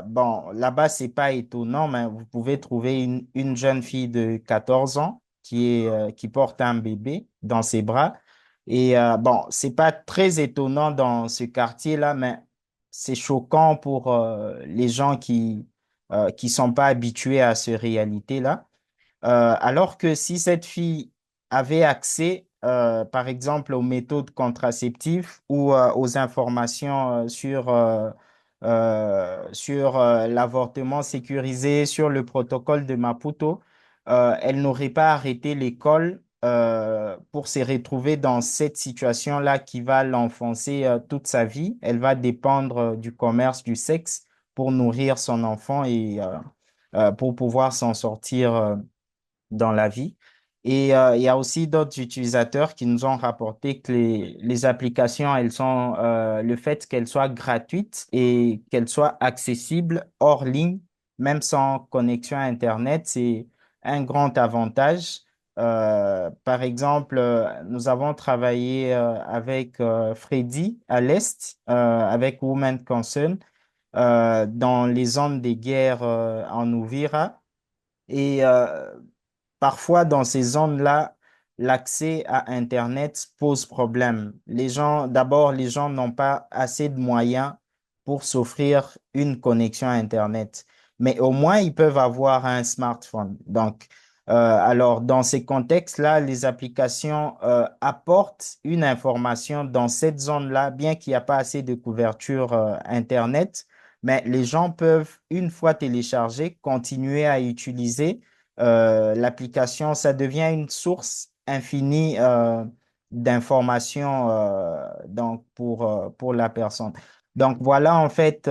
bon, là-bas, c'est pas étonnant, mais vous pouvez trouver une jeune fille de 14 ans qui porte un bébé dans ses bras. Et bon, c'est pas très étonnant dans ce quartier-là, mais c'est choquant pour les gens qui sont pas habitués à cette réalité-là. Alors que si cette fille avait accès, par exemple, aux méthodes contraceptives ou aux informations sur sur l'avortement sécurisé, sur le protocole de Maputo, elle n'aurait pas arrêté l'école pour se retrouver dans cette situation-là qui va l'enfoncer toute sa vie. Elle va dépendre du commerce du sexe pour nourrir son enfant et pour pouvoir s'en sortir dans la vie. Et il y a aussi d'autres utilisateurs qui nous ont rapporté que les applications, elles sont, le fait qu'elles soient gratuites et qu'elles soient accessibles hors ligne, même sans connexion à Internet, c'est un grand avantage. Par exemple, nous avons travaillé avec Freddy à l'Est, avec Women Concern, dans les zones des guerres en Uvira. Et parfois, dans ces zones-là, l'accès à Internet pose problème. D'abord, les gens n'ont pas assez de moyens pour s'offrir une connexion à Internet. Mais au moins, ils peuvent avoir un smartphone. Donc, alors, dans ces contextes-là, les applications apportent une information dans cette zone-là, bien qu'il n'y a pas assez de couverture Internet. Mais les gens peuvent, une fois téléchargés, continuer à utiliser l'application, ça devient une source infinie d'informations donc pour la personne. Donc voilà en fait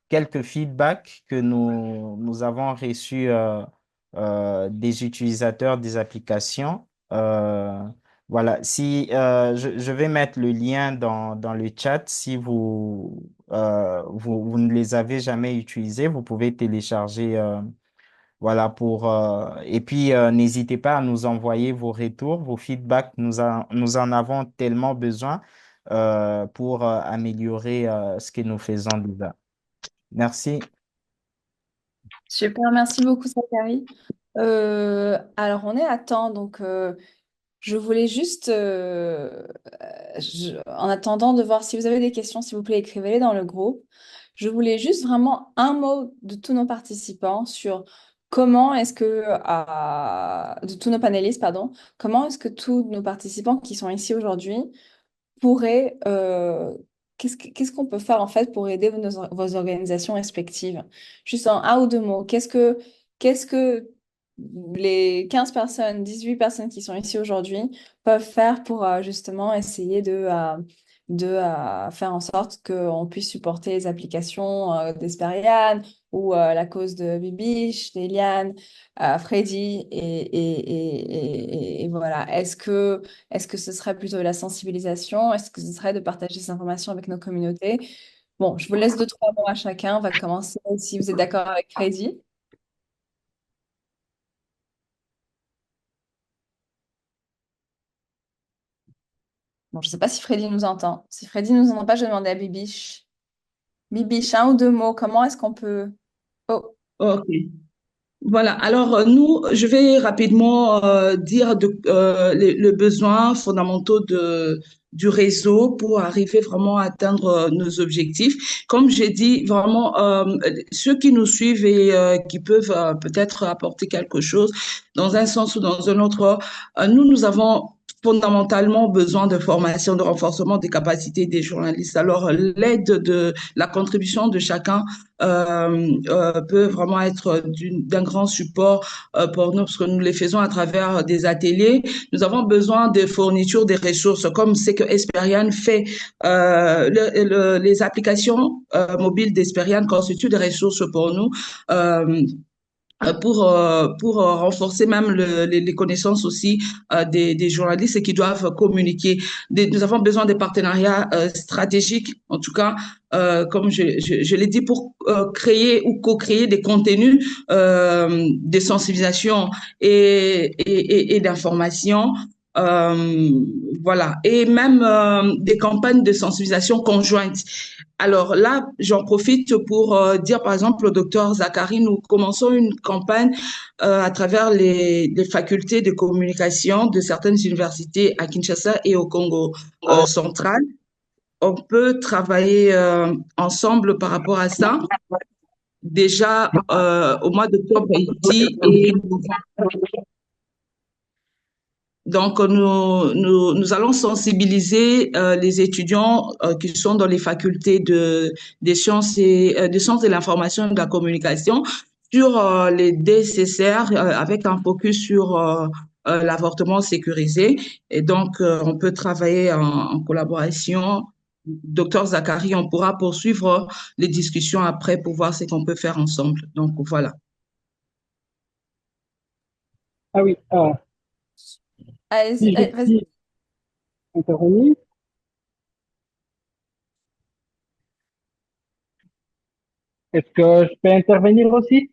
quelques feedbacks que nous avons reçus des utilisateurs des applications. Voilà, si je vais mettre le lien dans le chat, si vous ne les avez jamais utilisés, vous pouvez télécharger voilà et puis, n'hésitez pas à nous envoyer vos retours, vos feedbacks. Nous en avons tellement besoin pour améliorer ce que nous faisons déjà. Merci. Super, merci beaucoup, Zachary. Alors, on est à temps, donc je voulais juste, en attendant de voir si vous avez des questions, s'il vous plaît, écrivez-les dans le groupe. Je voulais juste vraiment un mot de tous nos participants sur comment est-ce que, de tous nos panélistes, pardon, comment est-ce que tous nos participants qui sont ici aujourd'hui pourraient, qu'est-ce qu'on peut faire en fait pour aider vos organisations respectives? Juste en un ou deux mots, qu'est-ce que les 15 personnes, 18 personnes qui sont ici aujourd'hui peuvent faire pour justement essayer de faire en sorte qu'on puisse supporter les applications d'Esperian ou la cause de Bibiche, d'Eliane, Freddy et voilà. Est-ce que ce serait plutôt la sensibilisation? Est-ce que ce serait de partager ces informations avec nos communautés? Bon, je vous laisse deux, trois mots à chacun. On va commencer si vous êtes d'accord avec Freddy. Bon, je ne sais pas si Freddy nous entend. Si Freddy nous entend pas, je vais demander à Bibiche. Bibiche, un ou deux mots, comment est-ce qu'on peut... Oh, Ok. Voilà, alors nous, je vais rapidement dire les besoins fondamentaux du réseau pour arriver vraiment à atteindre nos objectifs. Comme j'ai dit, vraiment, ceux qui nous suivent et qui peuvent peut-être apporter quelque chose dans un sens ou dans un autre, nous avons fondamentalement besoin de formation, de renforcement des capacités des journalistes. Alors, l'aide de la contribution de chacun peut vraiment être d'un grand support pour nous, parce que nous les faisons à travers des ateliers. Nous avons besoin de fournitures, des ressources, comme c'est que Esperian fait. Les applications mobiles d'Esperian constituent des ressources pour nous. Euh, pour renforcer même les connaissances aussi des journalistes qui doivent communiquer. Nous avons besoin de partenariats stratégiques, en tout cas, comme je l'ai dit, pour créer ou co-créer des contenus de sensibilisation et d'information. Euh, voilà, et même des campagnes de sensibilisation conjointes. Alors là, j'en profite pour dire, par exemple, au docteur Zachary, nous commençons une campagne à travers les facultés de communication de certaines universités à Kinshasa et au Congo central. On peut travailler ensemble par rapport à ça. Déjà, au mois d'octobre ici et Donc, nous allons sensibiliser les étudiants qui sont dans les facultés des sciences des sciences de l'information et de la communication sur les DCCR avec un focus sur l'avortement sécurisé. Et donc, on peut travailler en collaboration. Docteur Zachary, on pourra poursuivre les discussions après pour voir ce qu'on peut faire ensemble. Donc, voilà. Ah oui, Allez-y, si je vas-y. puis intervenir, est-ce que je peux intervenir aussi?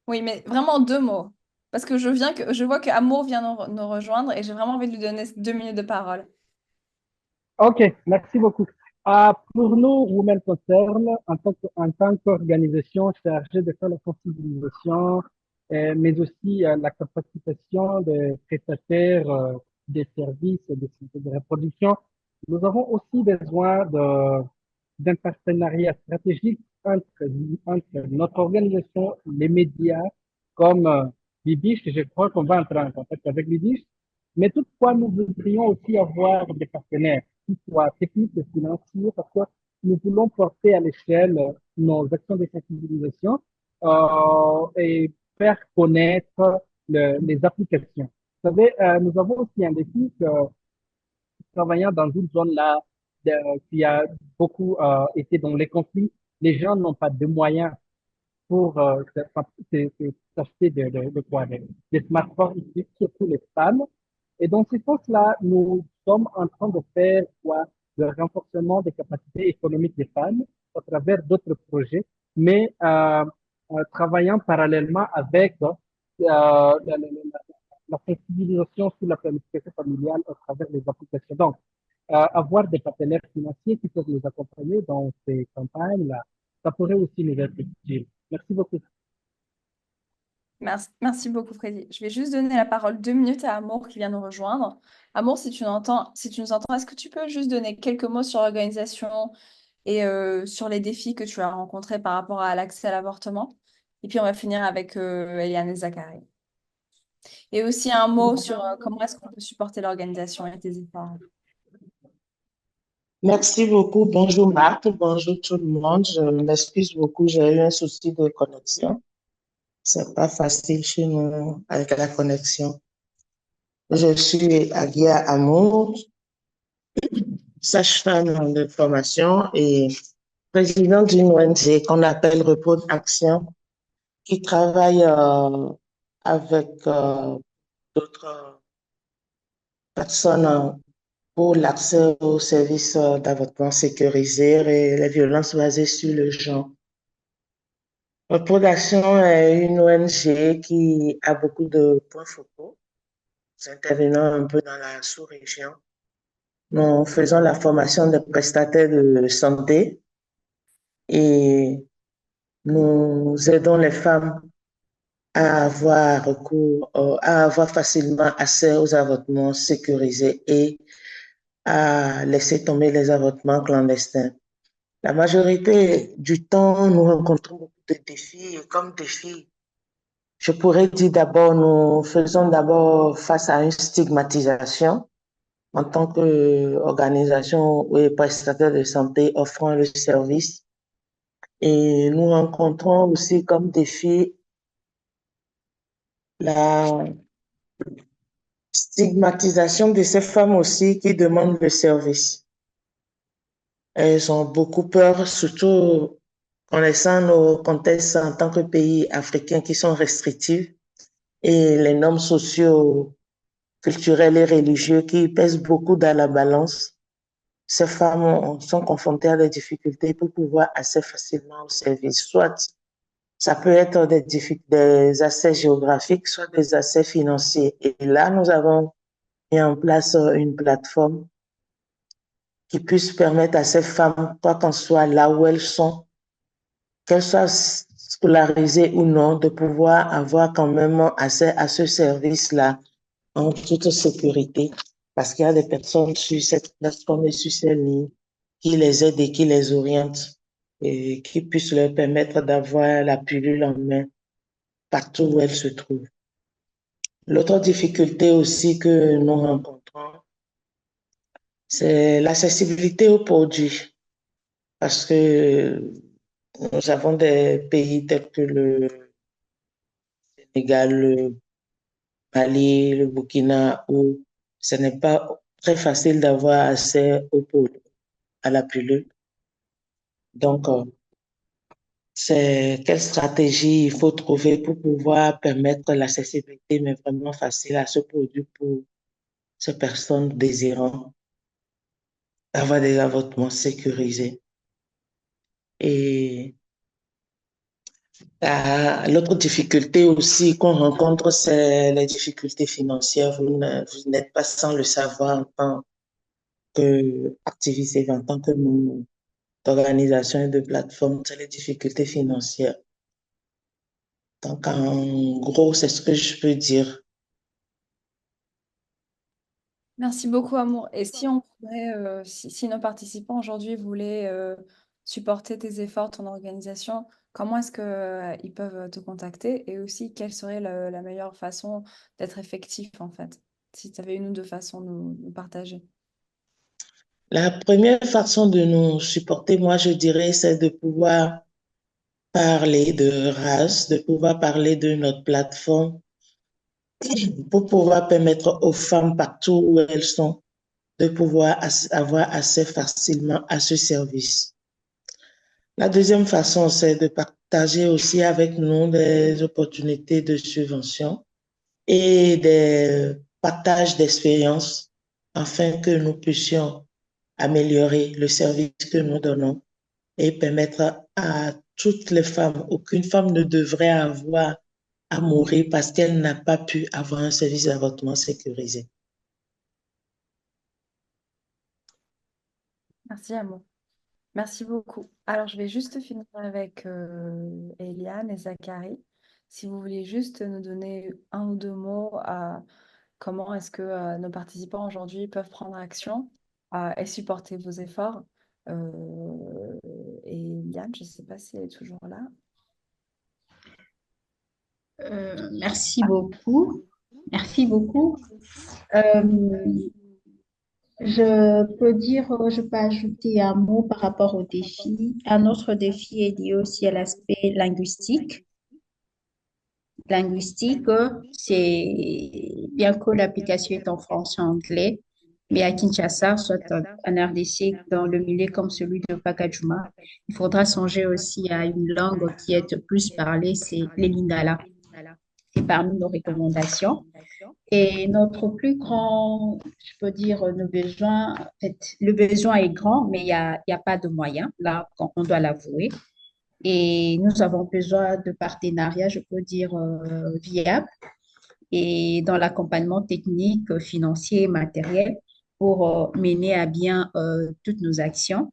Oui, mais vraiment 2 mots. Parce que je vois que Amour vient nous rejoindre et j'ai vraiment envie de lui donner 2 minutes de parole. Ok, merci beaucoup. Pour nous, Women Concern, en tant qu'organisation chargée de faire la sensibilisation, mais aussi la capacitation des prestataires des services de santé de reproduction, nous avons aussi besoin d'un partenariat stratégique entre notre organisation, les médias, comme Bibiche, je crois qu'on va entrer en contact avec Bibiche, mais toutefois, nous voudrions aussi avoir des partenaires qui soient techniques et financiers parce que nous voulons porter à l'échelle nos actions de sensibilisation et faire connaître les applications. Vous savez, nous avons aussi un défi que travaillant dans une zone là qui a beaucoup été dans les conflits, les gens n'ont pas de moyens pour s'acheter de quoi, des smartphones ici, surtout les femmes. Et dans ce sens-là, nous sommes en train de faire quoi, le renforcement des capacités économiques des femmes à travers d'autres projets, mais travaillant parallèlement avec la sensibilisation sur la planification familiale à travers les applications. Donc, avoir des partenaires financiers qui peuvent nous accompagner dans ces campagnes-là, ça pourrait aussi nous être utile. Merci beaucoup. Merci beaucoup, Freddy. Je vais juste donner la parole 2 minutes à Amour qui vient nous rejoindre. Amour, si tu nous entends, est-ce que tu peux juste donner quelques mots sur l'organisation et sur les défis que tu as rencontrés par rapport à l'accès à l'avortement? Et puis on va finir avec Eliane et Zachary. Et aussi un mot sur comment est-ce qu'on peut supporter l'organisation et tes efforts. Merci beaucoup. Bonjour Marthe, bonjour tout le monde. Je m'excuse beaucoup, j'ai eu un souci de connexion. C'est pas facile chez nous avec la connexion. Je suis Aguia Amour, sage-femme de formation et présidente d'une ONG qu'on appelle Repos Action, qui travaille avec d'autres personnes pour l'accès aux services d'avortement sécurisé et les violences basées sur le genre. Production est une ONG qui a beaucoup de points focaux, intervenant un peu dans la sous-région. Nous faisons la formation des prestataires de santé et nous aidons les femmes à avoir recours, à avoir facilement accès aux avortements sécurisés et à laisser tomber les avortements clandestins. La majorité du temps, nous rencontrons beaucoup de défis et comme défis, je pourrais dire d'abord, nous faisons d'abord face à une stigmatisation en tant qu'organisation ou prestataire de santé offrant le service. Et nous rencontrons aussi comme défi la stigmatisation de ces femmes aussi qui demandent le service. Elles ont beaucoup peur, surtout connaissant nos contextes en tant que pays africains qui sont restrictifs et les normes sociaux culturels et religieux qui pèsent beaucoup dans la balance. Ces femmes sont confrontées à des difficultés pour pouvoir accéder facilement au service. Soit ça peut être des accès géographiques, soit des accès financiers. Et là, nous avons mis en place une plateforme qui puisse permettre à ces femmes, quoi qu'en soit là où elles sont, qu'elles soient scolarisées ou non, de pouvoir avoir quand même accès à ce service-là en toute sécurité, parce qu'il y a des personnes sur cette plateforme et sur ces lignes qui les aident et qui les orientent et qui puissent leur permettre d'avoir la pilule en main partout où elles se trouvent. L'autre difficulté aussi que nous rencontrons, c'est l'accessibilité aux produits. Parce que nous avons des pays tels que le Sénégal, le Mali, le Burkina, où ce n'est pas très facile d'avoir accès aux produits, à la pilule. Donc, c'est quelle stratégie il faut trouver pour pouvoir permettre l'accessibilité, mais vraiment facile à ce produit pour ces personnes désirant avoir des avortements sécurisés. Et l'autre difficulté aussi qu'on rencontre, c'est les difficultés financières. Vous n'êtes pas sans le savoir en tant qu'activiste et en tant que membre d'organisation et de plateforme, c'est les difficultés financières. Donc, en gros, c'est ce que je peux dire. Merci beaucoup, Amour. Et si on voudrait, si nos participants aujourd'hui voulaient supporter tes efforts, ton organisation, comment est-ce que, ils peuvent te contacter? Et aussi, quelle serait la meilleure façon d'être effectif, en fait? Si tu avais une ou deux façons de nous partager. La première façon de nous supporter, moi, je dirais, c'est de pouvoir parler de race, de pouvoir parler de notre plateforme pour pouvoir permettre aux femmes partout où elles sont de pouvoir avoir accès facilement à ce service. La deuxième façon, c'est de partager aussi avec nous des opportunités de subvention et des partages d'expériences afin que nous puissions améliorer le service que nous donnons et permettre à toutes les femmes, aucune femme ne devrait avoir à mourir parce qu'elle n'a pas pu avoir un service d'avortement sécurisé. Merci, Amour. Merci beaucoup. Alors, je vais juste finir avec Eliane et Zachary. Si vous voulez juste nous donner un ou deux mots à comment est-ce que nos participants aujourd'hui peuvent prendre action et supporter vos efforts. Et Eliane, je ne sais pas si elle est toujours là. Merci beaucoup. Merci beaucoup. Euh, je peux ajouter un mot par rapport au défi. Un autre défi est lié aussi à l'aspect linguistique. Linguistique, c'est bien que l'application est en français-anglais, mais à Kinshasa, soit en RDC, dans le milieu comme celui de Pacajuma, il faudra songer aussi à une langue qui est plus parlée, c'est les Lingala. C'est parmi nos recommandations. Et notre plus grand, je peux dire, nos besoins, en fait, le besoin est grand, mais il y a pas de moyens, là, on doit l'avouer. Et nous avons besoin de partenariats, je peux dire, viables et dans l'accompagnement technique, financier et matériel pour mener à bien toutes nos actions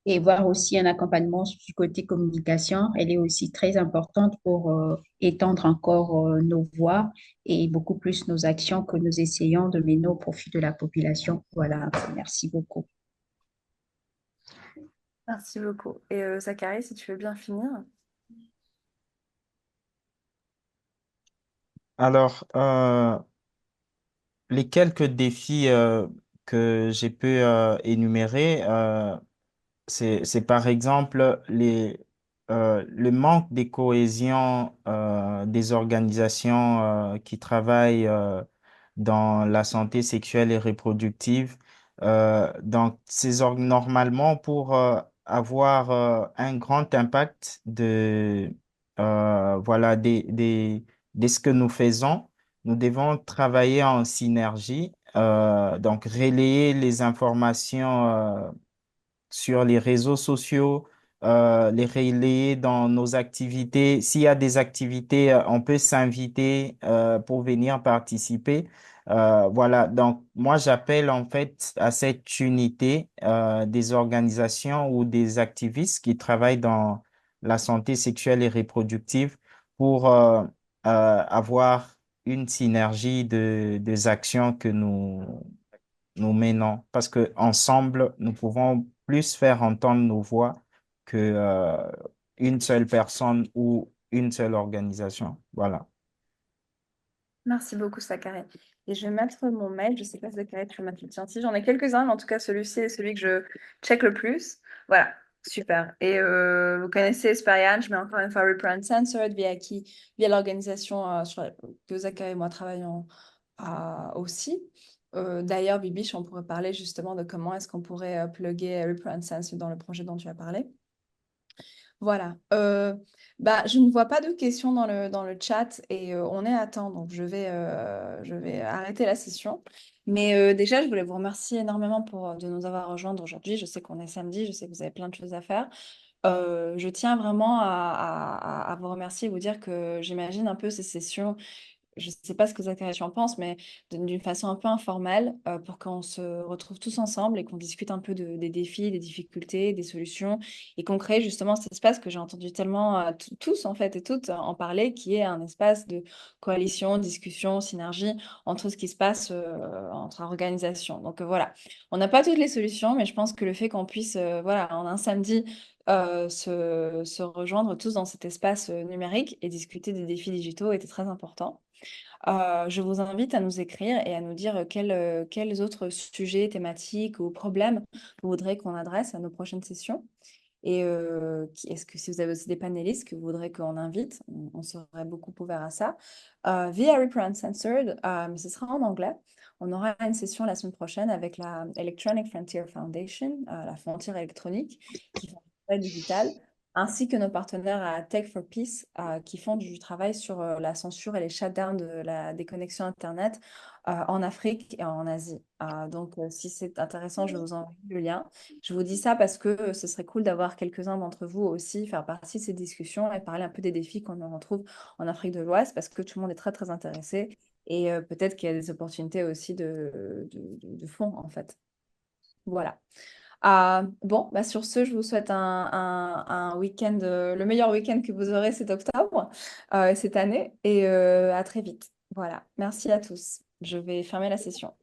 et voir aussi un accompagnement du côté communication. Elle est aussi très importante pour étendre encore nos voix et beaucoup plus nos actions que nous essayons de mener au profit de la population. Voilà, merci beaucoup. Merci beaucoup. Et Zachary, si tu veux bien finir. Alors, les quelques défis que j'ai pu énumérer, c'est par exemple le manque de cohésion des organisations qui travaillent dans la santé sexuelle et reproductive. Donc, normalement, pour avoir un grand impact voilà, de ce que nous faisons, nous devons travailler en synergie, donc relayer les informations sur les réseaux sociaux, les relayer dans nos activités. S'il y a des activités, on peut s'inviter pour venir participer. Voilà, donc moi j'appelle en fait à cette unité des organisations ou des activistes qui travaillent dans la santé sexuelle et reproductive pour avoir une synergie des actions que nous menons, parce que ensemble, nous pouvons plus faire entendre nos voix que une seule personne ou une seule organisation. Voilà. Merci beaucoup, Zachary. Et je vais mettre mon mail. Je ne sais pas, Zachary, tu veux mettre le tien aussi. J'en ai quelques-uns, mais en tout cas, celui-ci est celui que je check le plus. Voilà, super. Et vous connaissez Esperian, je mets encore une fois Reprint Censored, via l'organisation que Zachary et moi travaillons aussi. D'ailleurs, Bibiche, on pourrait parler justement de comment est-ce qu'on pourrait plugger Reprint Censored dans le projet dont tu as parlé. Voilà. Je ne vois pas de questions dans le chat et on est à temps, donc je vais arrêter la session. Mais déjà, je voulais vous remercier énormément de nous avoir rejoints aujourd'hui. Je sais qu'on est samedi, je sais que vous avez plein de choses à faire. Je tiens vraiment à vous remercier et vous dire que j'imagine un peu ces sessions. Je ne sais pas ce que Zachary en pense, mais d'une façon un peu informelle, pour qu'on se retrouve tous ensemble et qu'on discute un peu des défis, des difficultés, des solutions, et qu'on crée justement cet espace que j'ai entendu tellement tous en fait et toutes en parler, qui est un espace de coalition, discussion, synergie entre ce qui se passe entre organisations. Donc voilà, on n'a pas toutes les solutions, mais je pense que le fait qu'on puisse, voilà, en un samedi, se rejoindre tous dans cet espace numérique et discuter des défis digitaux était très important. Je vous invite à nous écrire et à nous dire quels autres sujets, thématiques ou problèmes vous voudrez qu'on adresse à nos prochaines sessions. Et est-ce que si vous avez aussi des panélistes que vous voudrez qu'on invite, on serait beaucoup ouvert à ça. Via Reprint Censored, mais ce sera en anglais. On aura une session la semaine prochaine avec la Electronic Frontier Foundation, la frontière électronique, qui fait un travail digital, ainsi que nos partenaires à Tech for Peace, qui font du travail sur la censure et les shutdowns des connexions Internet en Afrique et en Asie. Si c'est intéressant, je vous envoie le lien. Je vous dis ça parce que ce serait cool d'avoir quelques-uns d'entre vous aussi faire partie de ces discussions et parler un peu des défis qu'on retrouve en Afrique de l'Ouest parce que tout le monde est très, très intéressé et peut-être qu'il y a des opportunités aussi de fonds, en fait. Voilà. Sur ce, je vous souhaite un week-end, le meilleur week-end que vous aurez cet octobre, cette année, et à très vite. Voilà. Merci à tous. Je vais fermer la session.